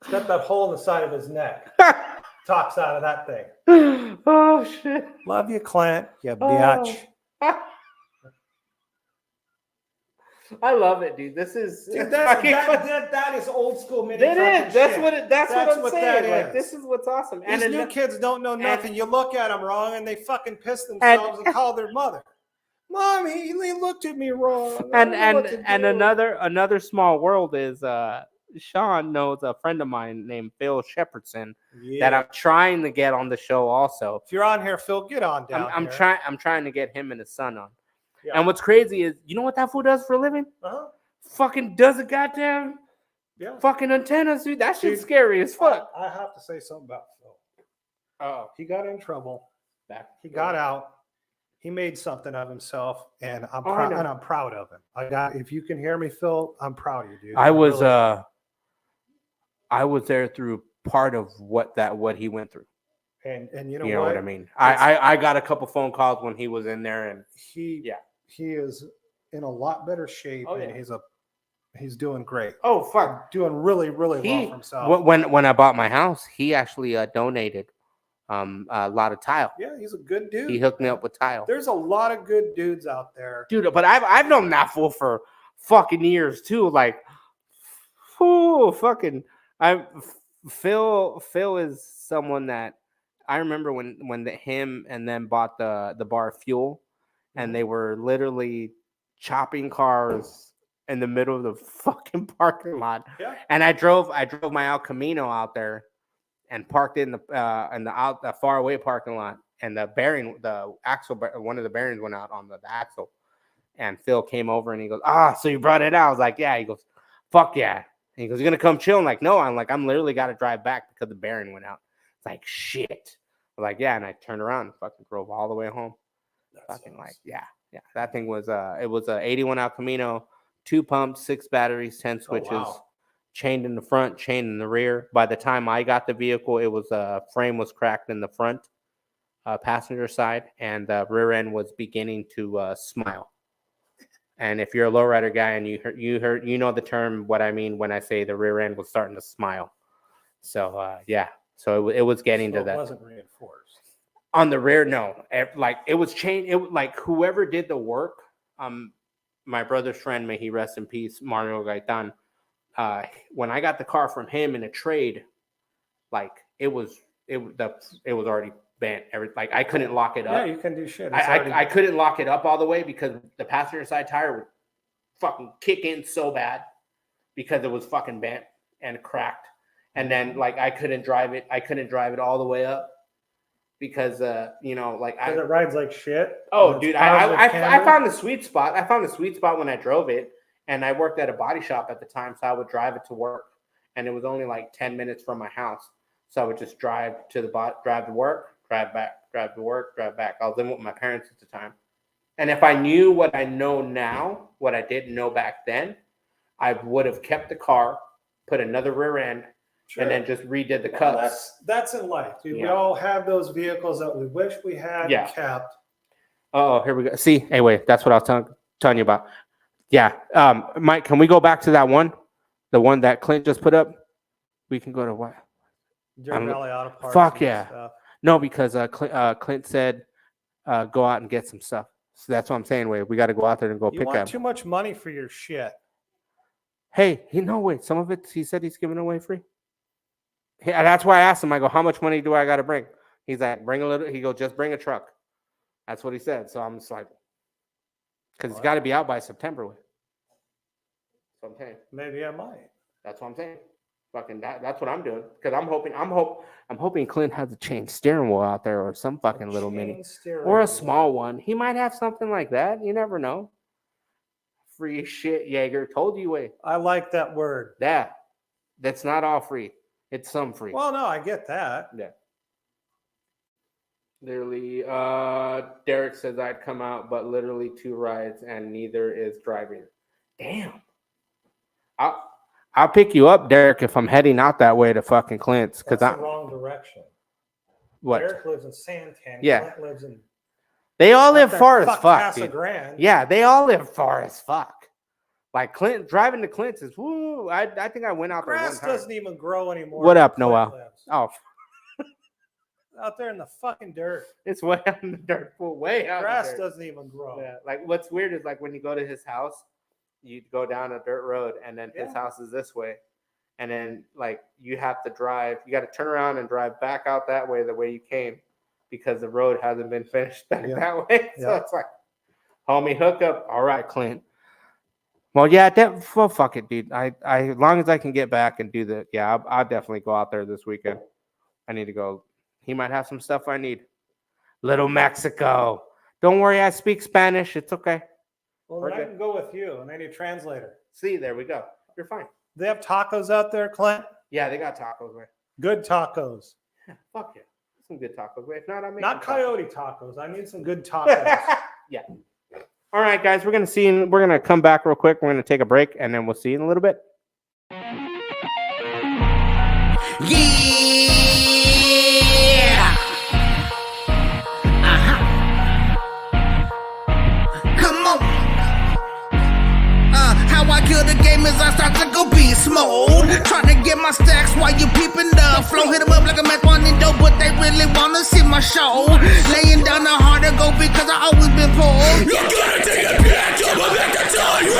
He's got that hole in the side of his neck. Talks out of that thing. Oh, shit. Love you, Clint. You bitch. I love it, dude. This is that is old school mini. It is. That's what I'm saying. That like is. this is what's awesome. These new kids don't know nothing. You look at them wrong, and they fucking piss themselves and call their mother. Mommy, he looked at me wrong. And another small world is Sean knows a friend of mine named Phil Shepardson that I'm trying to get on the show also. If you're on here, Phil, get on down. I'm trying to get him and his son on. Yeah. And what's crazy is, you know what that fool does for a living? Fucking does a goddamn fucking antennas, dude. That shit's scary as fuck. I have to say something about Phil. Oh, he got in trouble. He got out. He made something of himself, and I'm proud. And I'm proud of him. If you can hear me, Phil, I'm proud of you, dude. I was there through part of what he went through. And you know what I mean? I got a couple phone calls when he was in there, and he is in a lot better shape, and he's doing great. Oh fuck, doing really well for himself. When I bought my house, he actually donated a lot of tile. Yeah, he's a good dude. He hooked me up with tile. There's a lot of good dudes out there, dude. But I've known that fool for fucking years too. Like, Phil is someone that I remember when him and them bought the bar Fuel, and they were literally chopping cars in the middle of the fucking parking lot. Yeah. And I drove my El Camino out there and parked in the far away parking lot, and the axle, one of the bearings went out on the axle. And Phil came over and he goes, so you brought it out? I was like, yeah. He goes, fuck yeah. And he goes, you're gonna come chill? I'm like, no. I'm literally got to drive back because the bearing went out. It's like, shit. I'm like, yeah. And I turned around and fucking drove all the way home. Fucking like, yeah. That thing was it was a 81 El Camino, 2 pumps, 6 batteries, 10 switches, chained in the front, chained in the rear. By the time I got the vehicle, it was frame was cracked in the front passenger side, and the rear end was beginning to smile. And if you're a lowrider guy and you know the term, what I mean when I say the rear end was starting to smile. So so it was getting to that. It wasn't reinforced. On the rear, no. Like it was chained. It like whoever did the work. My brother's friend, may he rest in peace, Mario Gaitan. When I got the car from him in a trade, like it was already bent. Like I couldn't lock it up. Yeah, you can do shit. I couldn't lock it up all the way because the passenger side tire would fucking kick in so bad because it was fucking bent and cracked. And then like I couldn't drive it. I couldn't drive it all the way up because it rides like shit. Oh, dude, I found the sweet spot. I found the sweet spot when I drove it, and I worked at a body shop at the time, so I would drive it to work, and it was only like 10 minutes from my house. So I would just drive to work, drive back, drive to work, drive back. I was living with my parents at the time. And if I knew what I know now, what I didn't know back then, I would have kept the car, put another rear end, Sure. and then just redid the Well, cuts. that's in life, dude. We Yeah. all have those vehicles that we wish we had Yeah. kept. Oh, here we go. See, anyway, that's what I was telling you about. Yeah. Mike, can we go back to that one? The one that Clint just put up? We can go to what? Dirt Valley Auto Parts. Fuck and yeah. stuff. No, because Clint said go out and get some stuff. So that's what I'm saying. Wait, we got to go out there and go You pick want up. too much money for your shit. Hey, wait. Some of it he said he's giving away free. That's why I asked him. I go, how much money do I got to bring? He's like, bring a little. He go, just bring a truck. That's what he said. So I'm just like, because it's got to be out by September. So I'm saying. Maybe I might. That's what I'm saying. Fucking that's what I'm doing. Because I'm hoping Clint has a chain steering wheel out there or some fucking little mini or a small one. He might have something like that. You never know. Free shit, Jaeger. Told you way. I like that word. That's not all free. It's some free. Well, no, I get that. Yeah. Literally, Derek says I'd come out, but literally 2 rides and neither is driving. Damn. I'll pick you up, Derek, if I'm heading out that way to fucking Clint's. That's the wrong direction. What? Derek lives in Santan. Yeah. Clint lives in. They all live far as fuck, Casa dude. Grande. Yeah, they all live far as fuck. Like Clint, driving to Clint's is woo. I think I went out there one Grass time. doesn't even grow anymore. What up, where Clint Noel? lives. Oh, Out there in the fucking dirt. it's way out in the dirt pool, way out. Grass in the dirt. doesn't even grow. Yeah, like what's weird is like when you go to his house, you go down a dirt road, and then his house is this way, and then like you have to drive. You got to turn around and drive back out that way, the way you came, because the road hasn't been finished that way. So it's like, homie, hook up. All right, Clint. Well, yeah, well, fuck it, dude. I as long as I can get back and do the, I'll definitely go out there this weekend. I need to go. He might have some stuff I need. Little Mexico. Don't worry, I speak Spanish. It's okay. Well, then I can go with you, and I need a translator. See, there we go. You're fine. They have tacos out there, Clint? Yeah, they got tacos, man. Good tacos. Yeah, fuck yeah. Some good tacos. If not, I make Not coyote tacos. I need some good tacos. Yeah. All right, guys, we're gonna come back real quick. We're gonna take a break, and then we'll see you in a little bit. Yeah. Come on. How I kill the game is I start to go beast mode. Trying to get my stacks while you peeping the flow. Hit them up like a meth one and dope, but they really wanna see my show. Laying down the hard to go because I always been poor. You gotta take a picture, but back to tell you.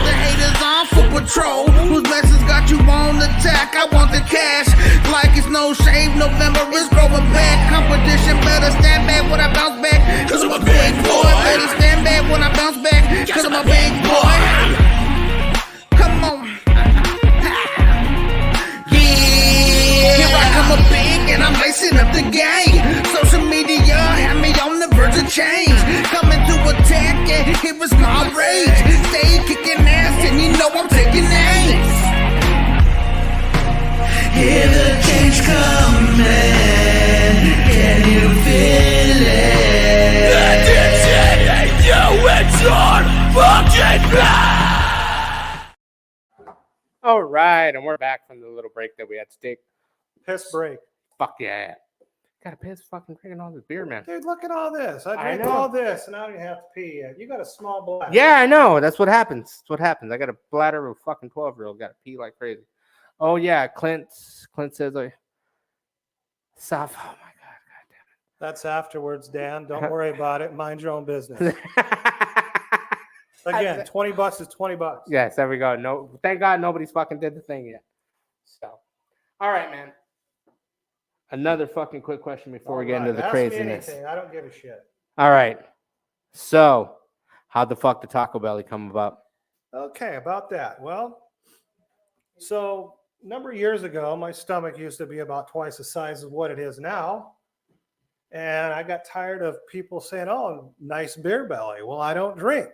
The haters on for patrol. Whose message got you on attack? I want the cash. Like it's no shave. November is growing back. Competition better stand back when I bounce back. Cause I'm a big boy. Better stand back when I bounce back. Cause I'm a big boy. Come on. Yeah. Here I come a big and I'm lacing up the game. Social media had me on the verge of change. Coming to attack and it was my rage. Stay kicking ass and you know I'm taking names. Hear the change coming. Can you feel it? It's your fucking blood. All right, and we're back from the little break that we had to take. Piss break. Fuck yeah. Gotta piss fucking drinking all this beer, man. Dude, look at all this. I I drank know. all this, and I don't even have to pee yet. You got a small bladder. Yeah, I know. That's what happens. That's what happens. I got a bladder of a fucking 12-year-old. Got to pee like crazy. Oh yeah, Clint says soft. Oh my That's afterwards, Dan. Don't worry about it. Mind your own business. god. Again, $20 is $20. Yes, there we go. No, thank God nobody's fucking did the thing yet. So, all right, man. Another fucking quick question before we get into the Ask me craziness. anything. I don't give a shit. All right. So, how'd the fuck did Taco Belly come about? Okay, about that. Well, so a number of years ago, my stomach used to be about twice the size of what it is now. And I got tired of people saying, oh, nice beer belly. Well, I don't drink.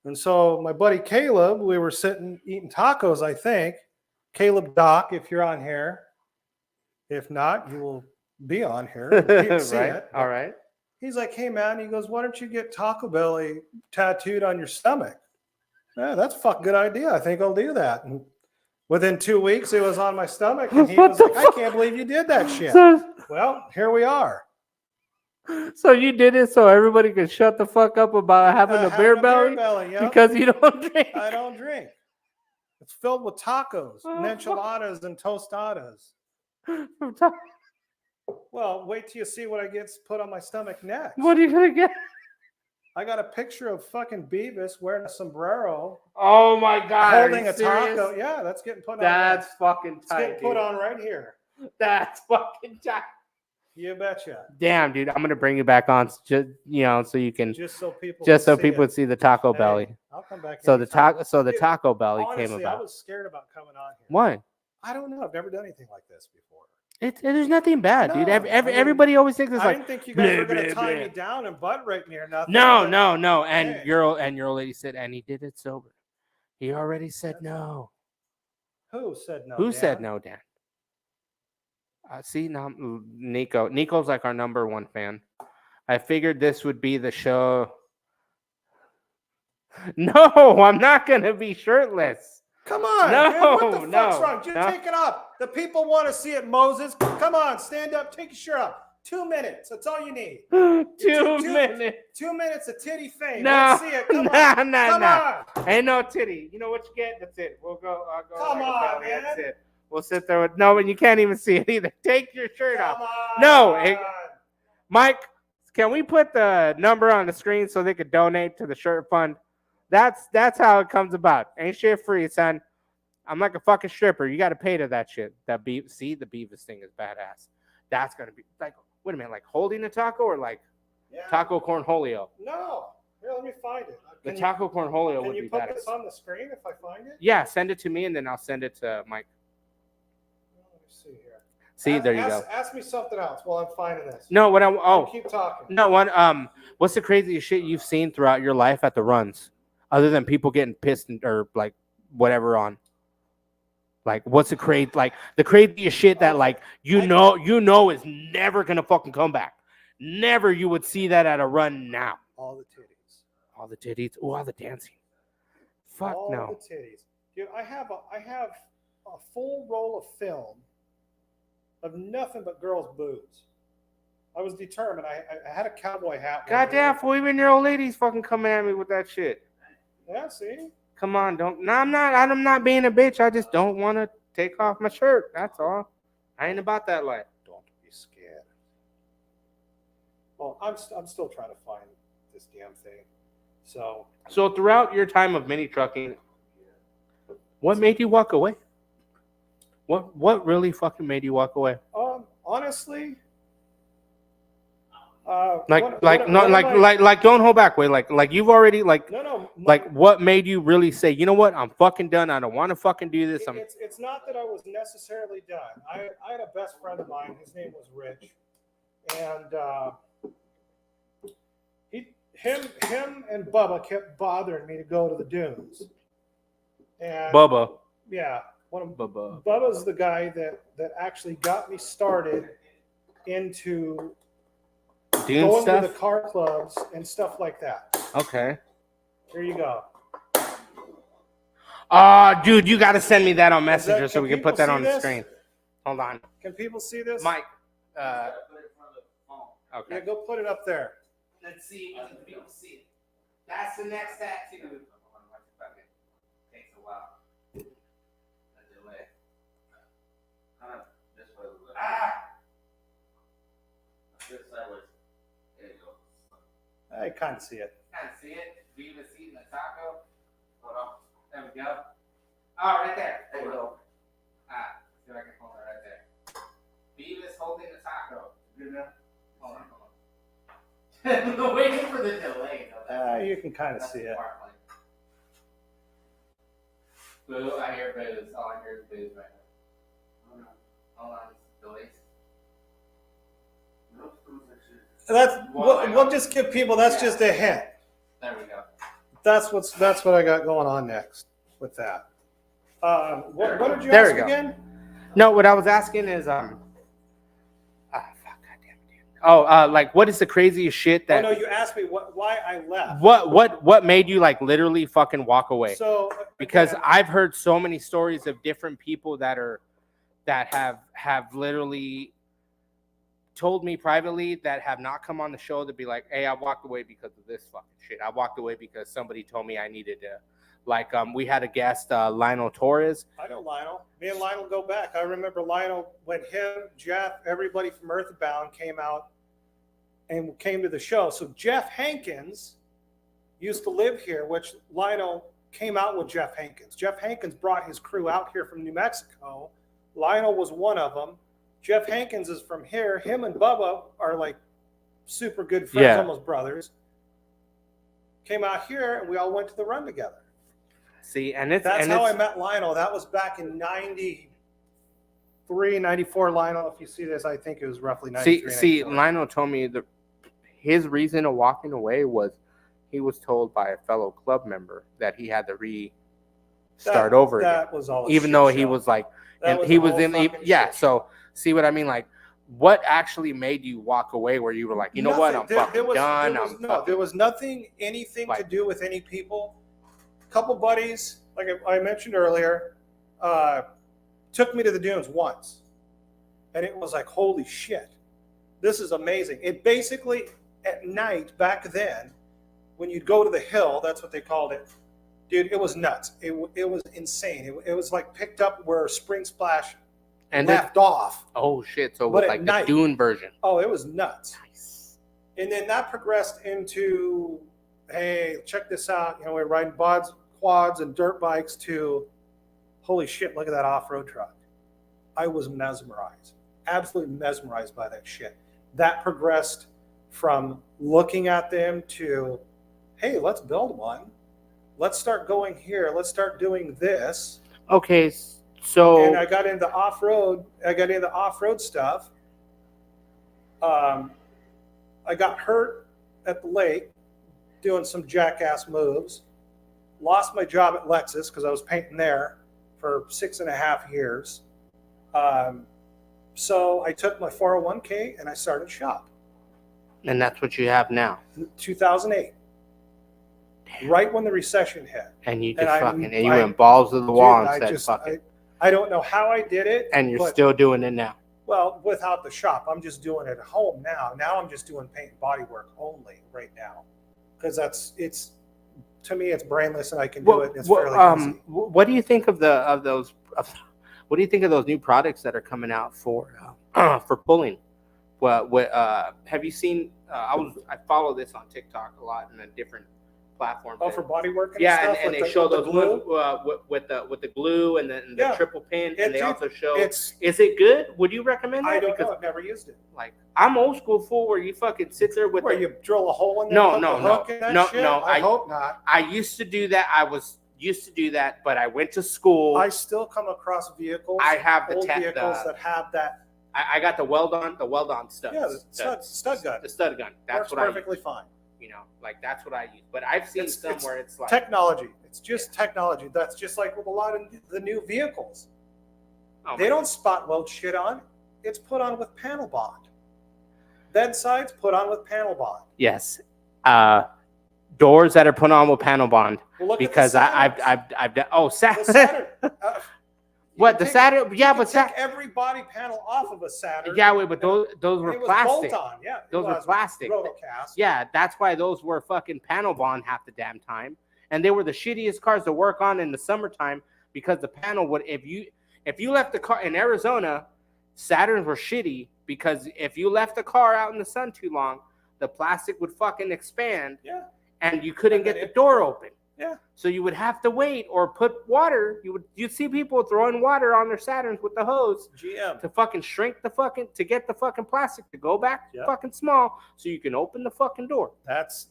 And so my buddy Caleb, we were sitting eating tacos, I think. Caleb Doc, if you're on here. If not, you will be on here. You can't see Right. it. All right. He's like, hey, man. He goes, why don't you get Taco Belly tattooed on your stomach? Yeah, that's a fucking good idea. I think I'll do that. And within 2 weeks, it was on my stomach, and he was like, "I can't believe you did that shit." Well, here we are. So you did it so everybody could shut the fuck up about having a beer belly yep. because you don't drink. I don't drink. It's filled with tacos and enchiladas and tostadas. Well, wait till you see what I get put on my stomach next. What are you gonna get? I got a picture of fucking Beavis wearing a sombrero, Oh my god! holding are a you serious? taco. Yeah, that's getting put on. That's fucking It's tight. getting put dude. on right here. That's fucking tight. You betcha. Damn, dude, I'm gonna bring you back on, just so you can, Just so people. just so can see people it. would see the taco Hey, belly. I'll come back. So the anytime. Dude, taco belly Honestly, came about. I was scared about coming on here. Why? I don't know. I've never done anything like this before. There's nothing bad, dude. No, I mean, Everybody always thinks it's I like didn't think you guys were blah, going to blah, tie blah. me down and butt rape me or nothing. no, but- no. And Hey. your old lady said, and he did it sober. He already said no. Who said no? Who said Dan? no, Dan? See now, Nico. Nico's like our number one fan. I figured this would be the show. No, I'm not gonna be shirtless. Come on. No, man, what the fuck's no, wrong? Just no. take it up. The people want to see it, Moses. Come on, stand up, take your shirt off. 2 minutes. That's all you need. 2 minutes. 2 minutes of titty fame. No, Let's see it. Come on. Come on. Ain't no titty. You know what you get? That's it. We'll go. I'll go. Come like a on, belly. That's man. it. We'll sit there with no, and you can't even see it either. Take your shirt Come off. on. No, Mike, can we put the number on the screen so they could donate to the shirt fund? That's how it comes about. Ain't shit free, son. I'm like a fucking stripper. You got to pay to that shit. See, the Beavis thing is badass. That's gonna be like, wait a minute, like holding a taco or like Yeah. taco cornholio? No. Here, let me find it. The taco cornholio Can would you be put badass. this on the screen if I find it? Yeah, send it to me and then I'll send it to Mike. Let me see here. See, there you go. Ask me something else while I'm finding this. No, what I Keep talking. no one what's the craziest shit you've seen throughout your life at the runs, other than people getting pissed or like whatever on? Like what's the craziest shit that like you know is never gonna fucking come back. Never you would see that at a run now. All the titties. All the titties. Oh, all the dancing. Fuck All no. the titties. Dude, I have a full roll of film of nothing but girls' boobs. I was determined. I had a cowboy hat. Goddamn, fool, even your old lady's fucking coming at me with that shit. Yeah, see? Come on, don't. No, I'm not being a bitch. I just don't want to take off my shirt. That's all. I ain't about that life. Don't be scared. Well, I'm still trying to find this damn thing. So throughout your time of mini trucking, what made you walk away? What really fucking made you walk away? honestly, Like don't hold back. Wait, like you've already no. What made you really say, you know what? I'm fucking done. I don't want to fucking do this. It's not that I was necessarily done. I had a best friend of mine. His name was Rich, and him and Bubba kept bothering me to go to the dunes. And Bubba. yeah, Bubba. Bubba's the guy that actually got me started into Dune going stuff. to the car clubs and stuff like that. Okay. Here you go. Dude, you got to send me that on Messenger so can we can people put that see on the this? screen. Hold on, Can people see this? Mike. Yeah, Okay. go put it up there. Let's see if people see it. That's the next tattoo. Takes a while. A delay. There you go. I kind of see it. Kind of see it. Viva eating a taco. Hold on. There we go. Oh, right there. There you go. See if I can hold it right there. Viva's holding the taco. Good enough? Hold on. I'm waiting for the delay. You can kind of see it. Boo, I hear boos. All I hear is boos right now. Hold on. Delays. We'll just give people. That's just a hint. There we go. That's what I got going on next with that. What did you There ask we go. again? No, what I was asking is fuck, goddamn, dude. Like what is the craziest shit Oh that? no, you asked me why I left. What made you like literally fucking walk away? So Because again, I've heard so many stories of different people that have literally told me privately that have not come on the show to be like, hey, I walked away because of this fucking shit. I walked away because somebody told me I needed to. Like we had a guest, Lionel Torres. I know Lionel. Me and Lionel go back. I remember Lionel when him, Jeff, everybody from Earthbound came out and came to the show. So Jeff Hankins used to live here, which Lionel came out with Jeff Hankins. Jeff Hankins brought his crew out here from New Mexico. Lionel was one of them. Jeff Hankins is from here. Him and Bubba are like super good friends, Yeah. almost brothers. Came out here and we all went to the run together. See, and That's how I met Lionel. That was back in 93, 94. Lionel, if you see this, I think it was roughly 93. See, 94. Lionel told me his reason of walking away was he was told by a fellow club member that he had to start over again. That was all. a Even shit though he show. was like, That and was he a was whole in, fucking yeah. shit So see what I mean? Like, what actually made you walk away where you were like, you know what, I'm fucking done. There was nothing, anything to do with any people. A couple buddies, like I mentioned earlier, took me to the dunes once, and it was like, holy shit, this is amazing. It basically at night back then, when you'd go to the hill, that's what they called it, dude. It was nuts. It was insane. It was like picked up where Spring Splash And left off. oh shit! So it But was at like night- the Dune version. Oh, it was nuts. Nice. And then that progressed into, hey, check this out. You know, we're riding quads and dirt bikes to, holy shit, look at that off-road truck. I was mesmerized, absolutely mesmerized by that shit. That progressed from looking at them to, hey, let's build one. Let's start going here. Let's start doing this. Okay, so And I got into off-road. I got into off-road stuff. I got hurt at the lake doing some jackass moves. Lost my job at Lexus because I was painting there for 6.5 years. So I took my 401k and I started shop. and that's what you have now. 2008, right when the recession hit. And you And just you I- went balls to the wall Dude, and said, "Fuck it," I don't know how I did it. and you're but- still doing it now. Well, without the shop, I'm just doing it at home now. Now I'm just doing paint and body work only right now, because to me it's brainless and I can do it. It's fairly easy. What do you think of what do you think of those new products that are coming out for pulling? Have you seen? I follow this on TikTok a lot in a different platform. Oh, for body work and yeah, stuff. and with they the- show with the those glue. with the glue and the Yeah. triple pin, It- and they dude, also show. It's Is it good? Would you recommend that? I don't Because know. I've never used it. like I'm old school fool where you fucking sit there with Where the, you drill a hole in there? No, put no, the no. hook in that No, shit? no, I I- hope not. I used to do that. I was used to do that, but I went to school. I still come across vehicles. I have the old te- vehicles the- that have that. I got the weld on studs. Yeah, the stud gun. The stud gun. That's Works what I perfectly use. fine. You know, like that's what I use. But I've seen It's- some it's where it's like Technology. It's just technology. That's just like with a lot of the new vehicles. oh They my- don't spot weld shit on. It's put on with panel bond. Bed sides put on with panel bond. Yes. Doors that are put on with panel bond Well, look because at the I've done. Oh, Saturn. The Saturn. You What can the take- Saturn? Yeah, you can but take every body panel off of a Saturn. yeah, wait, but those and were it was plastic. bolt on. Yeah, it Those were was plastic. Rotocast. Yeah, that's why those were fucking panel bond half the damn time, and they were the shittiest cars to work on in the summertime because the panel would if you left the car in Arizona, Saturns were shitty because if you left the car out in the sun too long, the plastic would fucking expand Yeah. and you couldn't And get then the door open. Yeah. So you would have to wait or put water. You'd see people throwing water on their Saturns with the hose GM. to fucking shrink to get the fucking plastic to go back Yeah. fucking small so you can open the fucking door. That's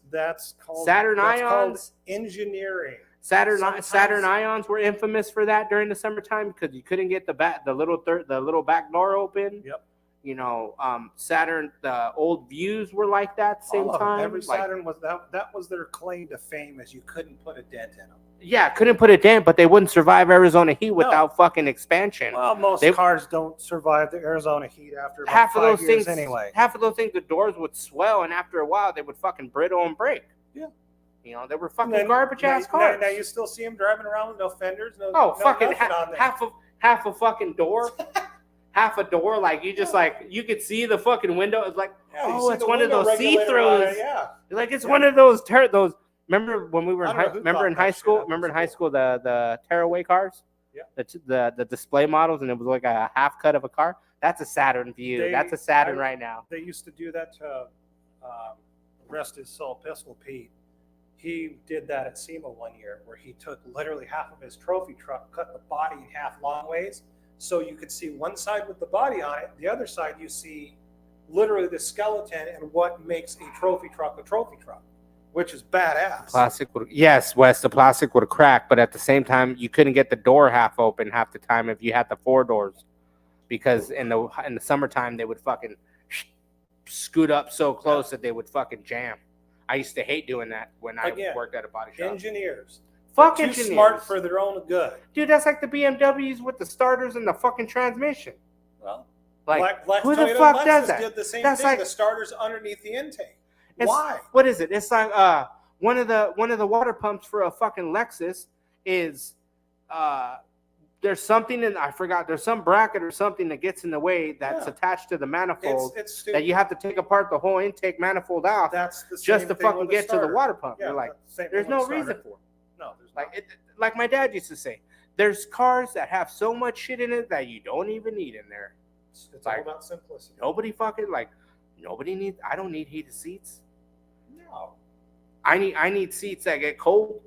called Saturn that's called Ions. engineering. Saturn Sometimes- Ions were infamous for that during the summertime because you couldn't get the little back door open. Yep. Saturn, the old views were like that same All of them. time. Every Like, Saturn was that was their claim to fame, is you couldn't put a dent in them. yeah, couldn't put it down, but they wouldn't survive Arizona heat without fucking expansion. Well, most cars don't survive the Arizona heat after about half of 5 those years things anyway. Half of those things, the doors would swell, and after a while, they would fucking brittle and break. Yeah. They were fucking garbage ass cars. Now you still see them driving around with no fenders, fucking nothing on there. half a fucking door, half a door. Like you just you could see the fucking window. It's like, it's one of those see-throughs. Yeah. Like it's one of those those. Remember when we were I don't know who in thought high that shit school? up. Remember in high school the tearaway cars? Yeah. The display models, and it was like a half cut of a car. That's a Saturn view. That's a Saturn right now. They used to do that to rest his soul, Pistol Pete. He did that at SEMA one year, where he took literally half of his trophy truck, cut the body in half long ways, so you could see one side with the body on it, the other side you see literally the skeleton and what makes a trophy truck, which is badass. Plastic would, yes, Wes, the plastic would crack, but at the same time, you couldn't get the door half open half the time if you had the four doors, because in the summertime they would fucking scoot up so close that they would fucking jam. I used to hate doing that when I worked at a body shop. Engineers. Fuck Too engineers. smart for their own good. Dude, that's like the BMWs with the starters and the fucking transmission. Well, like Black who the Toyota fuck Lexus does that? Did the same That's thing. like The starters underneath the intake. It's, Why? What is it? It's like one of the water pumps for a fucking Lexus is there's something I forgot. There's some bracket or something that gets in the way that's attached to the manifold It's that you have to take apart the whole intake manifold out That's the just same to thing fucking with get to the water pump. Yeah, You're like, same there's thing no with the reason starter. for it. No, there's Like my dad used to say, there's cars that have so much shit in it that you don't even need in there. It's all about simplicity. Nobody needs. I don't need heated seats. No. I need seats that get cold.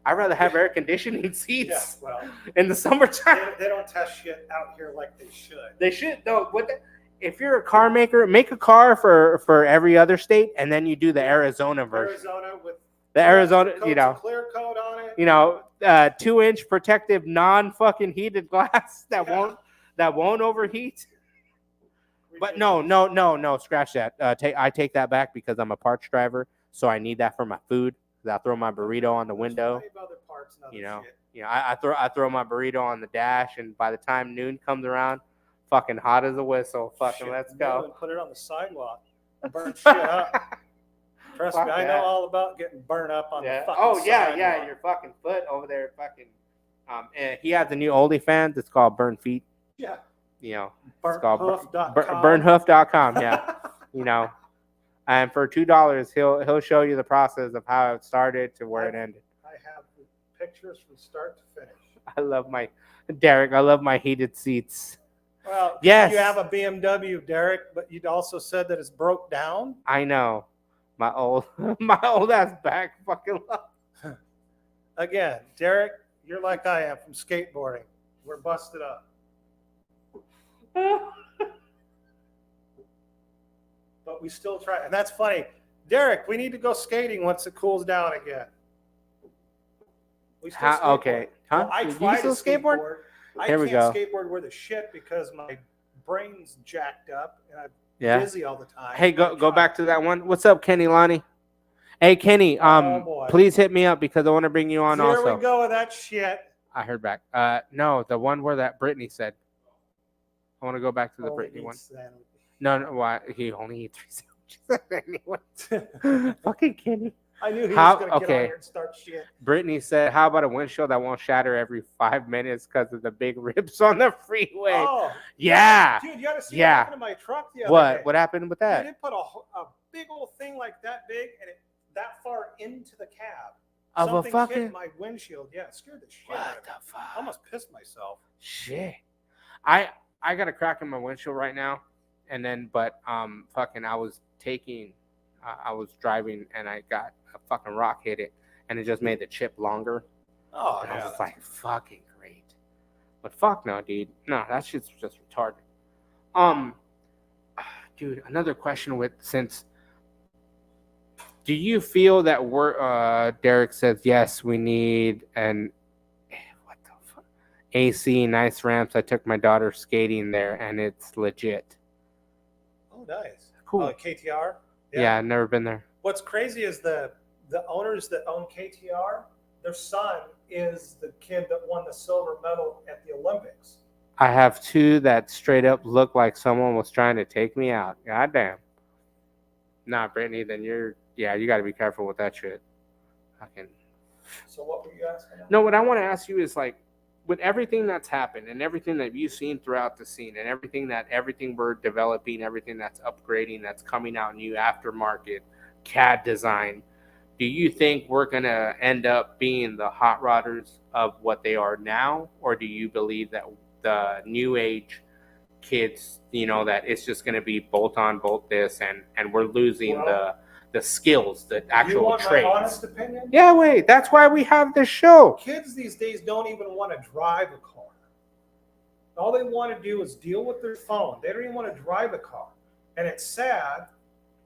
I'd rather have air conditioning seats Yeah, well, in the summertime. they don't test shit out here like they should. They should though. If you're a car maker, make a car for every other state, and then you do the Arizona version. Arizona with The Arizona, clear coat on it. 2-inch protective, non-fucking heated glass that won't overheat. But no, scratch that. I take that back because I'm a parts driver, so I need that for my food. I throw my burrito on the window. I throw my burrito on the dash, and by the time noon comes around, fucking hot as a whistle. Fucking let's go. Put it on the sidewalk. Burn shit up. Trust me, I know all about getting burned up on the fucking sidewalk. Your fucking foot over there, fucking. And he has a new OnlyFans. It's called Burn Feet. Yeah. It's called Burnhoof.com. Burnhoof.com. Yeah. And for $2, he'll show you the process of how it started to where it ended. I have the pictures from start to finish. I love my heated seats. Well, yes, you have a BMW, Derek, but you'd also said that it's broke down. I know. My old ass back fucking love. Again, Derek, you're like I am from skateboarding. We're busted up. But we still try. And that's funny. Derek, we need to go skating once it cools down again. We still skateboard. Okay. Huh? Well, I You tried still to skateboard? Here we go. I can't skateboard worth a shit because my brain's jacked up and I'm busy all the time. Hey, go back to that one. What's up, Kenny Lonnie? Hey, Kenny, please hit me up because I want to bring you on also. Here we go with that shit. I heard back. No, the one where that Brittany said. I want to go back to the Brittany one. No, why? He only eats 3 sandwiches. Anyway. Fucking Kenny. I knew he was going to get on here and start shit. Brittany said, how about a windshield that won't shatter every 5 minutes because of the big rips on the freeway? Oh. Yeah. Dude, you got to see what happened to my truck the other day. What happened with that? They put a big old thing like that big and it that far into the cab. Of Something a fucking... hit my windshield. Yeah, it scared the shit out of me. What the fuck? I almost pissed myself. Shit. I got a crack in my windshield right now. And then, I was driving and I got a fucking rock hit it and it just made the chip longer. Oh, and I was like, fucking great. But fuck no, dude. No, that shit's just retarded. Dude, another question do you feel that Derek says, yes, we need an AC, nice ramps. I took my daughter skating there and it's legit. nice. Cool. KTR. Yeah, I've never been there. What's crazy is the owners that own KTR, their son is the kid that won the silver medal at the Olympics. I have two that straight up look like someone was trying to take me out. Goddamn. Nah, Brittany, then you got to be careful with that shit. So what were you asking? No, what I want to ask you is like, with everything that's happened and everything that you've seen throughout the scene and everything we're developing, everything that's upgrading, that's coming out new aftermarket CAD design, do you think we're going to end up being the hot rodders of what they are now? Or do you believe that the new age kids, that it's just going to be bolt on, bolt this, and we're losing the skills, the actual you want trades? My honest opinion? Yeah, wait, that's why we have this show. Kids these days don't even want to drive a car. All they want to do is deal with their phone. They don't even want to drive a car. And it's sad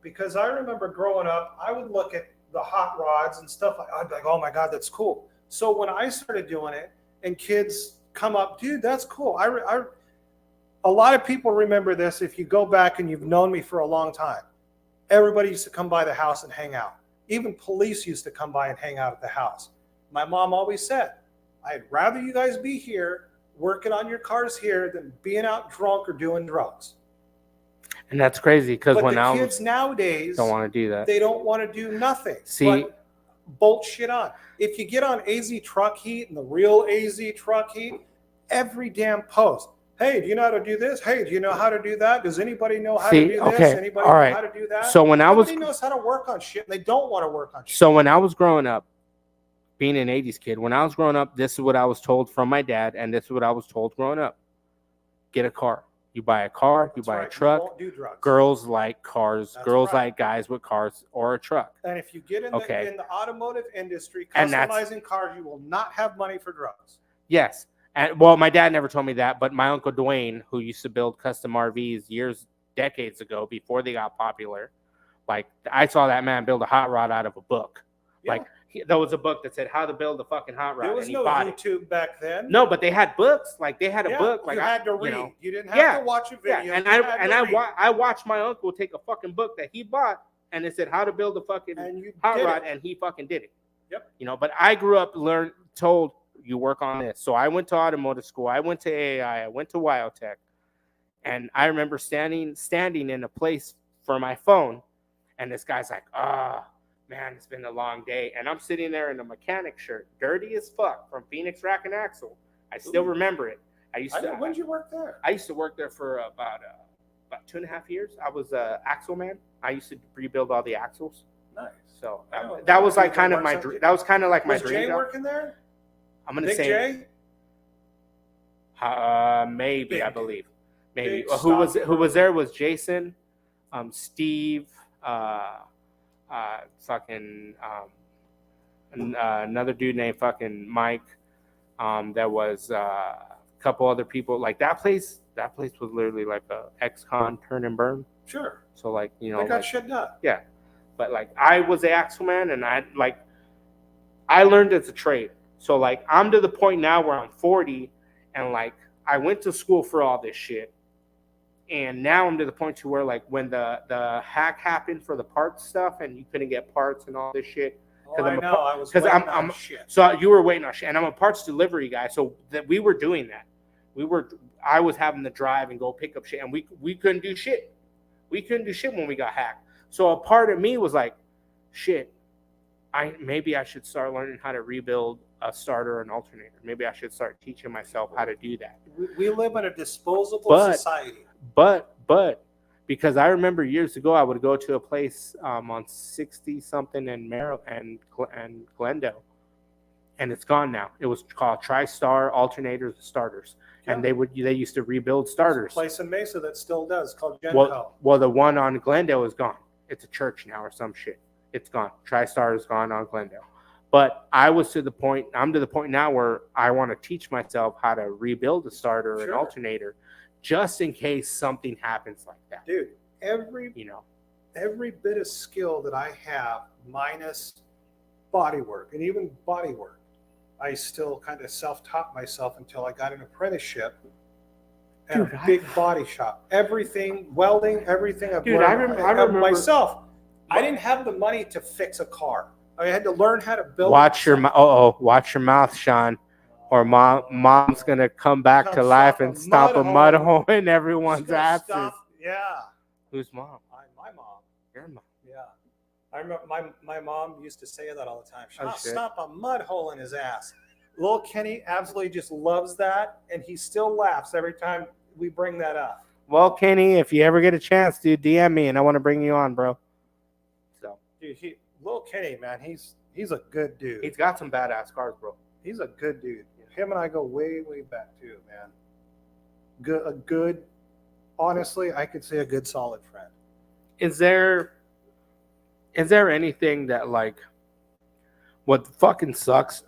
because I remember growing up, I would look at the hot rods and stuff. I'd be like, oh my God, that's cool. So when I started doing it and kids come up, dude, that's cool. A lot of people remember this if you go back and you've known me for a long time. Everybody used to come by the house and hang out. Even police used to come by and hang out at the house. My mom always said, I'd rather you guys be here working on your cars here than being out drunk or doing drugs. And that's crazy because But when the kids nowadays don't want to do that. They don't want to do nothing. See, but bolt shit on. If you get on AZ Truck Heat and the real AZ Truck Heat, every damn post. Hey, do you know how to do this? Hey, do you know how to do that? Does anybody know how to do this? Anybody know how to do that? So when Nobody knows how to work on shit, and they don't want to work on shit. So when I was growing up, being an 80s kid, when I was growing up, this is what I was told from my dad, and this is what I was told growing up. Get a car. You buy a car, you buy a truck. You won't do drugs. Girls like cars. That's girls right. like guys with cars or a truck. And if you get in the automotive industry, And customizing cars, you will not have money for drugs. Yes. And well, my dad never told me that, but my uncle Dwayne, who used to build custom RVs decades ago, before they got popular, like I saw that man build a hot rod out of a book. Yeah. Like there was a book that said how to build a fucking hot rod. There was no YouTube back then. No, but they had books. Like they had a book. Like you had to read. You didn't have to watch a video. Yeah. And I watched my uncle take a fucking book that he bought, and it said how to build a fucking hot rod, and he fucking did it. Yep. But I grew up told you work on this. So I went to automotive school. I went to AI. I went to Wildtech, and I remember standing in a place for my phone, and this guy's like, man, it's been a long day. And I'm sitting there in a mechanic shirt, dirty as fuck, from Phoenix Rack and Axle. I still remember it. When did you work there? I used to work there for about 2.5 years. I was an axle man. I used to rebuild all the axles. Nice. So that was like kind of my dream. That was kind of like my dream. Was Jay working there? I'm gonna Big say Jay? Maybe. Big. I believe maybe. Big Who was there was Jason, Steve, another dude named fucking Mike. There was a couple other people. Like that place was literally like a ex-con turn and burn. Sure. So like they got shit done. Yeah, but like I was the axle man, and I learned it's a trade. So like I'm to the point now where I'm 40, and like I went to school for all this shit, and now I'm to the point to where like when the hack happened for the parts stuff, and you couldn't get parts and all this shit. So you were waiting on shit, and I'm a parts delivery guy, so that we were doing that. I was having to drive and go pick up shit, and we couldn't do shit. We couldn't do shit when we got hacked. So a part of me was like, shit, maybe I should start learning how to rebuild a starter and alternator. Maybe I should start teaching myself how to do that. We live in a disposable society. But because I remember years ago, I would go to a place on 60 something in Maryland and Glendale, and it's gone now. It was called TriStar Alternators and Starters, and they used to rebuild starters. There's a place in Mesa that still does called Genco. Well, the one on Glendale is gone. It's a church now or some shit. It's gone. TriStar is gone on Glendale. But I'm to the point now where I want to teach myself how to rebuild a starter and alternator, just in case something happens like that. Dude, every bit of skill that I have, minus body work, and even body work, I still kind of self-taught myself until I got an apprenticeship. and Dude, a big body shop. Everything, welding, everything. I've Dude, learned. I remember myself. I didn't have the money to fix a car. I had to learn how to build. Watch your watch your mouth, Sean, or mom's gonna come back to life and stop a mud hole in everyone's asses. Yeah. Who's mom? My mom. Your mom. Yeah. I remember my mom used to say that all the time. Oh, shit. Stop a mud hole in his ass. Little Kenny absolutely just loves that, and he still laughs every time we bring that up. Well, Kenny, if you ever get a chance, dude, DM me, and I want to bring you on, bro. So, Dude, little Kenny, man, he's a good dude. he's got some badass cars, bro. He's a good dude. Him and I go way, way back too, man. A good, honestly, I could say a good, solid friend. Is there anything that, like, what fucking sucks?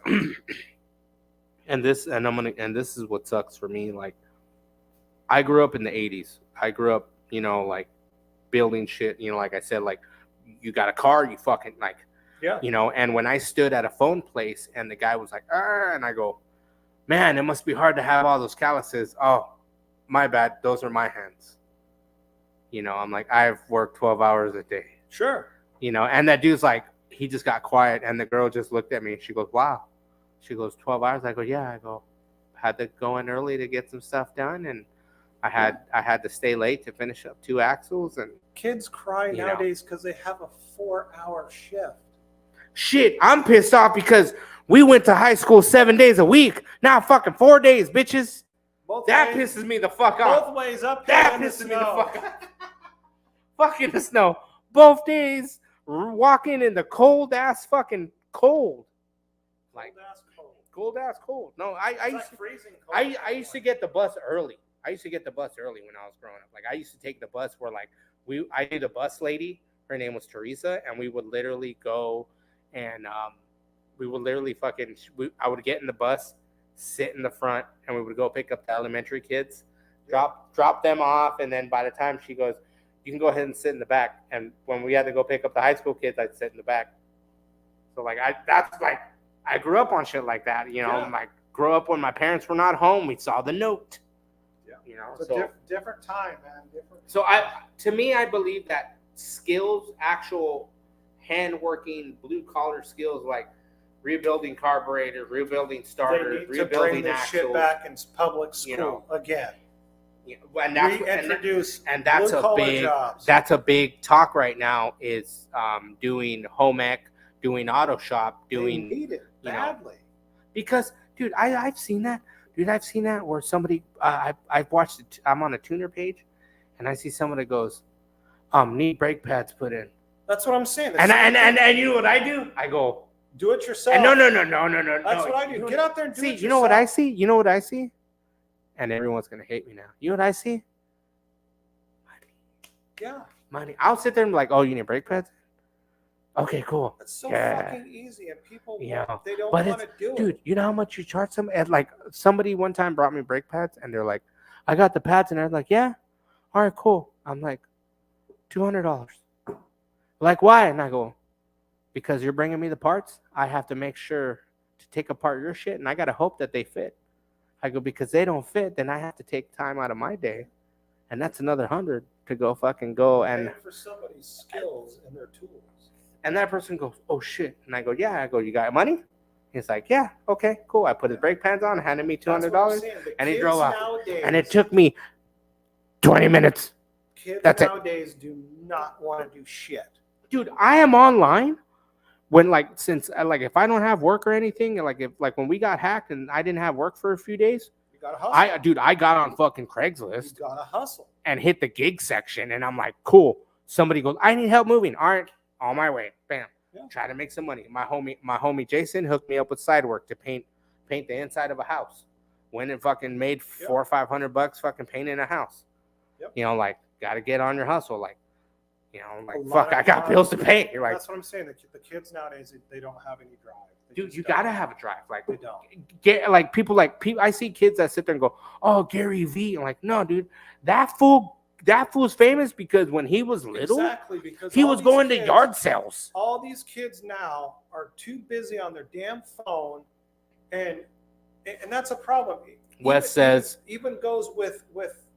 And this is what sucks for me. Like, I grew up in the 80s. I grew up, like, building shit. Like I said, like, you got a car, you fucking, like, Yeah. and when I stood at a phone place and the guy was like, and I go, man, it must be hard to have all those calluses. Oh, my bad. Those are my hands. I'm like, I've worked 12 hours a day. Sure. And that dude's like, he just got quiet, and the girl just looked at me. She goes, wow. She goes, 12 hours? I go, yeah. I go, had to go in early to get some stuff done, and I had to stay late to finish up 2 axles. And Kids cry nowadays because they have a 4-hour shift. Shit, I'm pissed off because we went to high school 7 days a week. Now fucking 4 days, bitches. That pisses me the fuck off. Both ways up. That pisses me the fuck off. Fucking the snow. Both days, walking in the cold ass fucking cold. Like, cold ass cold. No, I used to get the bus early. I used to get the bus early when I was growing up. Like, I used to take the bus where, like, I knew the bus lady. Her name was Teresa, and we would literally go and we would literally I would get in the bus, sit in the front, and we would go pick up the elementary kids, drop them off, and then by the time she goes, you can go ahead and sit in the back. And when we had to go pick up the high school kids, I'd sit in the back. So, like, I grew up on shit like that, like, grew up when my parents were not home. We saw the note, It's a different time, man. So to me, I believe that skills, actual hand-working, blue-collar skills like rebuilding carburetors, rebuilding starters, they need to rebuilding bring this axles, shit back in public school again. And that's Reintroduce that's that's a big talk right now is doing home ec, doing auto shop, doing. They need it badly. Because, dude, I've seen that. Dude, I've seen that where somebody I've watched it. I'm on a tuner page, and I see someone that goes, need brake pads put in. That's what I'm saying. And you know what I do? I go, do it yourself. No. That's what I do. Get out there and do it yourself. You know what I see? You know what I see? And everyone's gonna hate me now. You know what I see? Money. Yeah. Money. I'll sit there and be like, oh, you need brake pads? Okay, cool. It's so fucking easy, and people they don't want to do it. Dude, you know how much you charge them? And like, somebody one time brought me brake pads, and they're like, I got the pads, and they're like, yeah, all right, cool. I'm like, $200. Like, why? And I go, because you're bringing me the parts. I have to make sure to take apart your shit, and I gotta hope that they fit. I go, because they don't fit, then I have to take time out of my day, and that's another $100 to go fucking go and for somebody's skills and their tools. And that person goes, oh shit. And I go, yeah. I go, you got money? He's like, yeah, okay, cool. I put his brake pads on, handed me $200, and he drove off. And it took me 20 minutes. Kids nowadays do not want to do shit. Dude, I am online when, like, since, like, if I don't have work or anything, like when we got hacked and I didn't have work for a few days, you gotta hustle. I got on fucking Craigslist. You gotta hustle. And hit the gig section, and I'm like, cool. Somebody goes, I need help moving. All right. On my way, bam. Yeah. Try to make some money. My homie Jason hooked me up with side work to paint the inside of a house. Went and fucking made $400 or $500 fucking painting a house. Yep. Like, gotta get on your hustle. Like, fuck, I got bills to pay. You're like, that's what I'm saying. The kids nowadays, they don't have any drive. Dude, you gotta have a drive. Like, they don't. Get like people. I see kids that sit there and go, "Oh, Gary V." I'm like, no, dude, that fool's famous because when he was little, because he was going to yard sales. All these kids now are too busy on their damn phone, and that's a problem. Wes says even goes with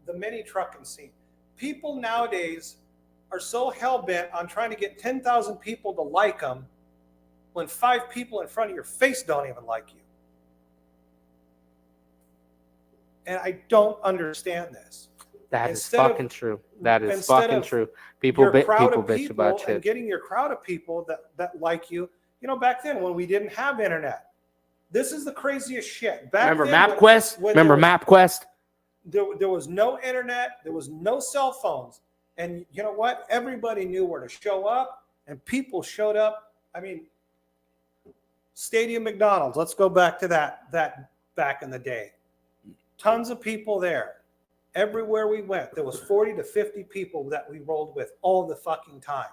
the mini trucking scene. People nowadays are so hell-bent on trying to get 10,000 people to like them when 5 people in front of your face don't even like you. And I don't understand this. That is Instead of- fucking true. That is instead fucking of true. People Your crowd people of bitch about and shit. getting your crowd of people that like you. You know, back then when we didn't have internet, this is the craziest shit. Back Remember then, MapQuest? when Remember there was- MapQuest? There was no internet, there was no cell phones, and you know what? Everybody knew where to show up, and people showed up. I mean, Stadium McDonald's. Let's go back to that back in the day. Tons of people there. Everywhere we went, there was 40 to 50 people that we rolled with all the fucking time.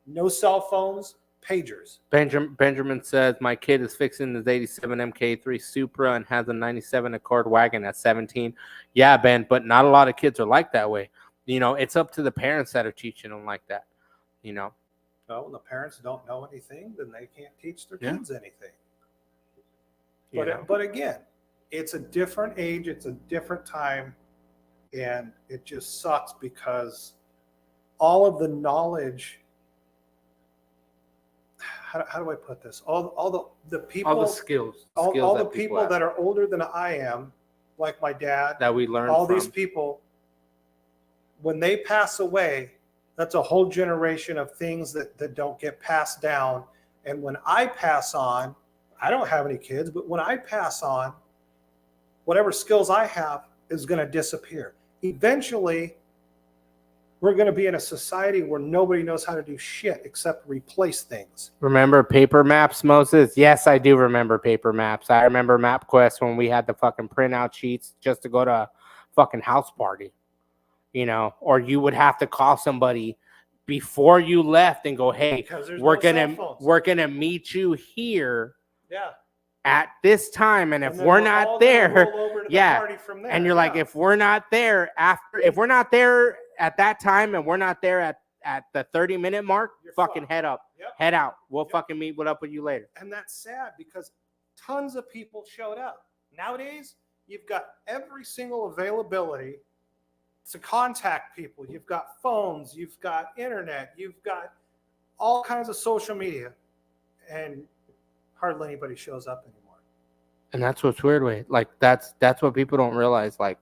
No cell phones, pagers. Benjamin says, my kid is fixing his 87 MK3 Supra and has a 97 Accord wagon at 17. Yeah, Ben, but not a lot of kids are like that way. You know, it's up to the parents that are teaching them like that, you know. Well, when the parents don't know anything, then they can't teach their Yeah. kids anything. You know? But again, it's a different age, it's a different time, and it just sucks because all of the knowledge. How do I put this? All the people, all the skills, all the that people have, that are older than I am, like my dad, that we learned all from. these people, when they pass away, that's a whole generation of things that don't get passed down. And when I pass on, I don't have any kids, but when I pass on, whatever skills I have is going to disappear. Eventually, we're going to be in a society where nobody knows how to do shit except replace things. Remember paper maps, Moses? Yes, I do remember paper maps. I remember MapQuest when we had the fucking printout sheets just to go to a fucking house party, you know, or you would have to call somebody before you left and go, hey, Because there's we're no cell gonna phones. we're gonna meet you here Yeah. at this time, and if then we're all not gonna there, roll over to the yeah, party from there. and you're like, Yeah. if we're not there if we're not there at that time and we're not there at the 30-minute mark, You're fucking fucked. head up, Yep. head out. We'll Yep. fucking meet up with you later. And that's sad because tons of people showed up. Nowadays, you've got every single availability to contact people. You've got phones, you've got internet, you've got all kinds of social media, and hardly anybody shows up anymore. And that's what's weird with it. Like that's what people don't realize. Like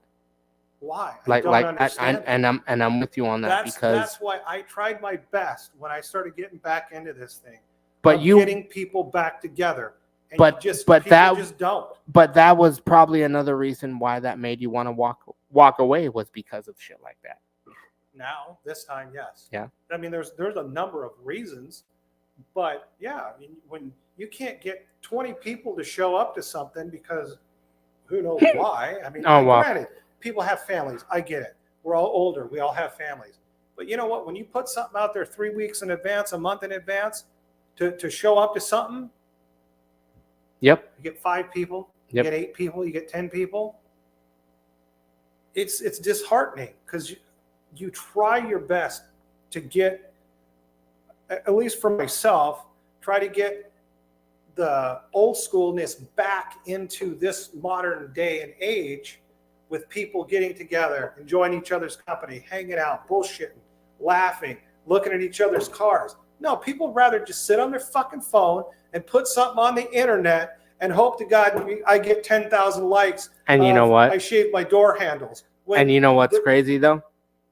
Why? like don't like understand it. and I'm with you on that because that's why I tried my best when I started getting back into this thing. but of you getting people back together. And But- you just but people that- just don't. but that was probably another reason why that made you want to walk away was because of shit like that. Now, this time, yes. Yeah. I mean, there's a number of reasons, but yeah, I mean, when you can't get 20 people to show up to something because who knows why? I mean, Oh, wow. granted, people have families. I get it. We're all older. We all have families. But you know what? When you put something out there 3 weeks in advance, a month in advance, to show up to something, Yep. you get 5 people, you Yep. get 8 people, you get 10 people. It's disheartening because you try your best to get, at least for myself, try to get the old schoolness back into this modern day and age with people getting together, enjoying each other's company, hanging out, bullshitting, laughing, looking at each other's cars. No, people rather just sit on their fucking phone and put something on the internet and hope to God I get 10,000 likes. And you know what? I shaved my door handles. When And you know what's the- crazy though?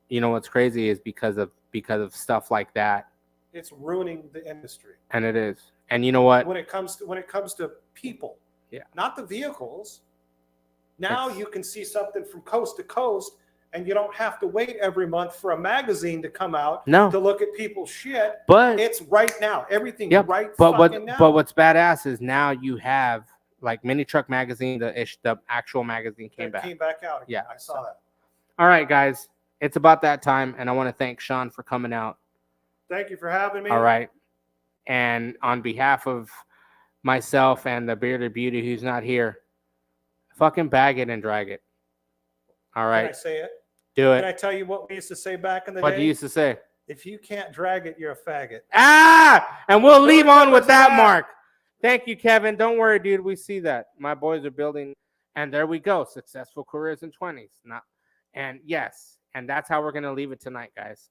You know what's crazy is because of stuff like that. It's ruining the industry. And it is. And you know what? When it comes to people, Yeah. not the vehicles. Now It's- you can see something from coast to coast, and you don't have to wait every month for a magazine to come out No. to look at people's shit. But It's right now. Everything's Yep, right but fucking now. what's badass is now you have like Mini Truck Magazine, the actual magazine came It back. came back out again. Yeah, I saw so- that. All right, guys. It's about that time, and I want to thank Sean for coming out. Thank you for having me. All right. And on behalf of myself and the Bearded Beauty who's not here, fucking bag it and drag it. All Can I right. say it? Do Can I it. tell you what we used to say back in the What day? do you used to say? If you can't drag it, you're a faggot. Ah, and we'll leave on remember with that, that. Mark. Thank you, Kevin. Don't worry, dude. We see that. My boys are building, and there we go. Successful careers in 20s. And yes, and that's how we're gonna leave it tonight, guys.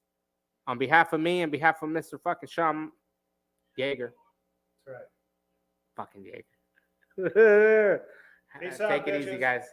On behalf of me and behalf of Mr. fucking Sean Jaeger. That's right. Fucking Jaeger. Peace out, Take it easy, bitches. guys.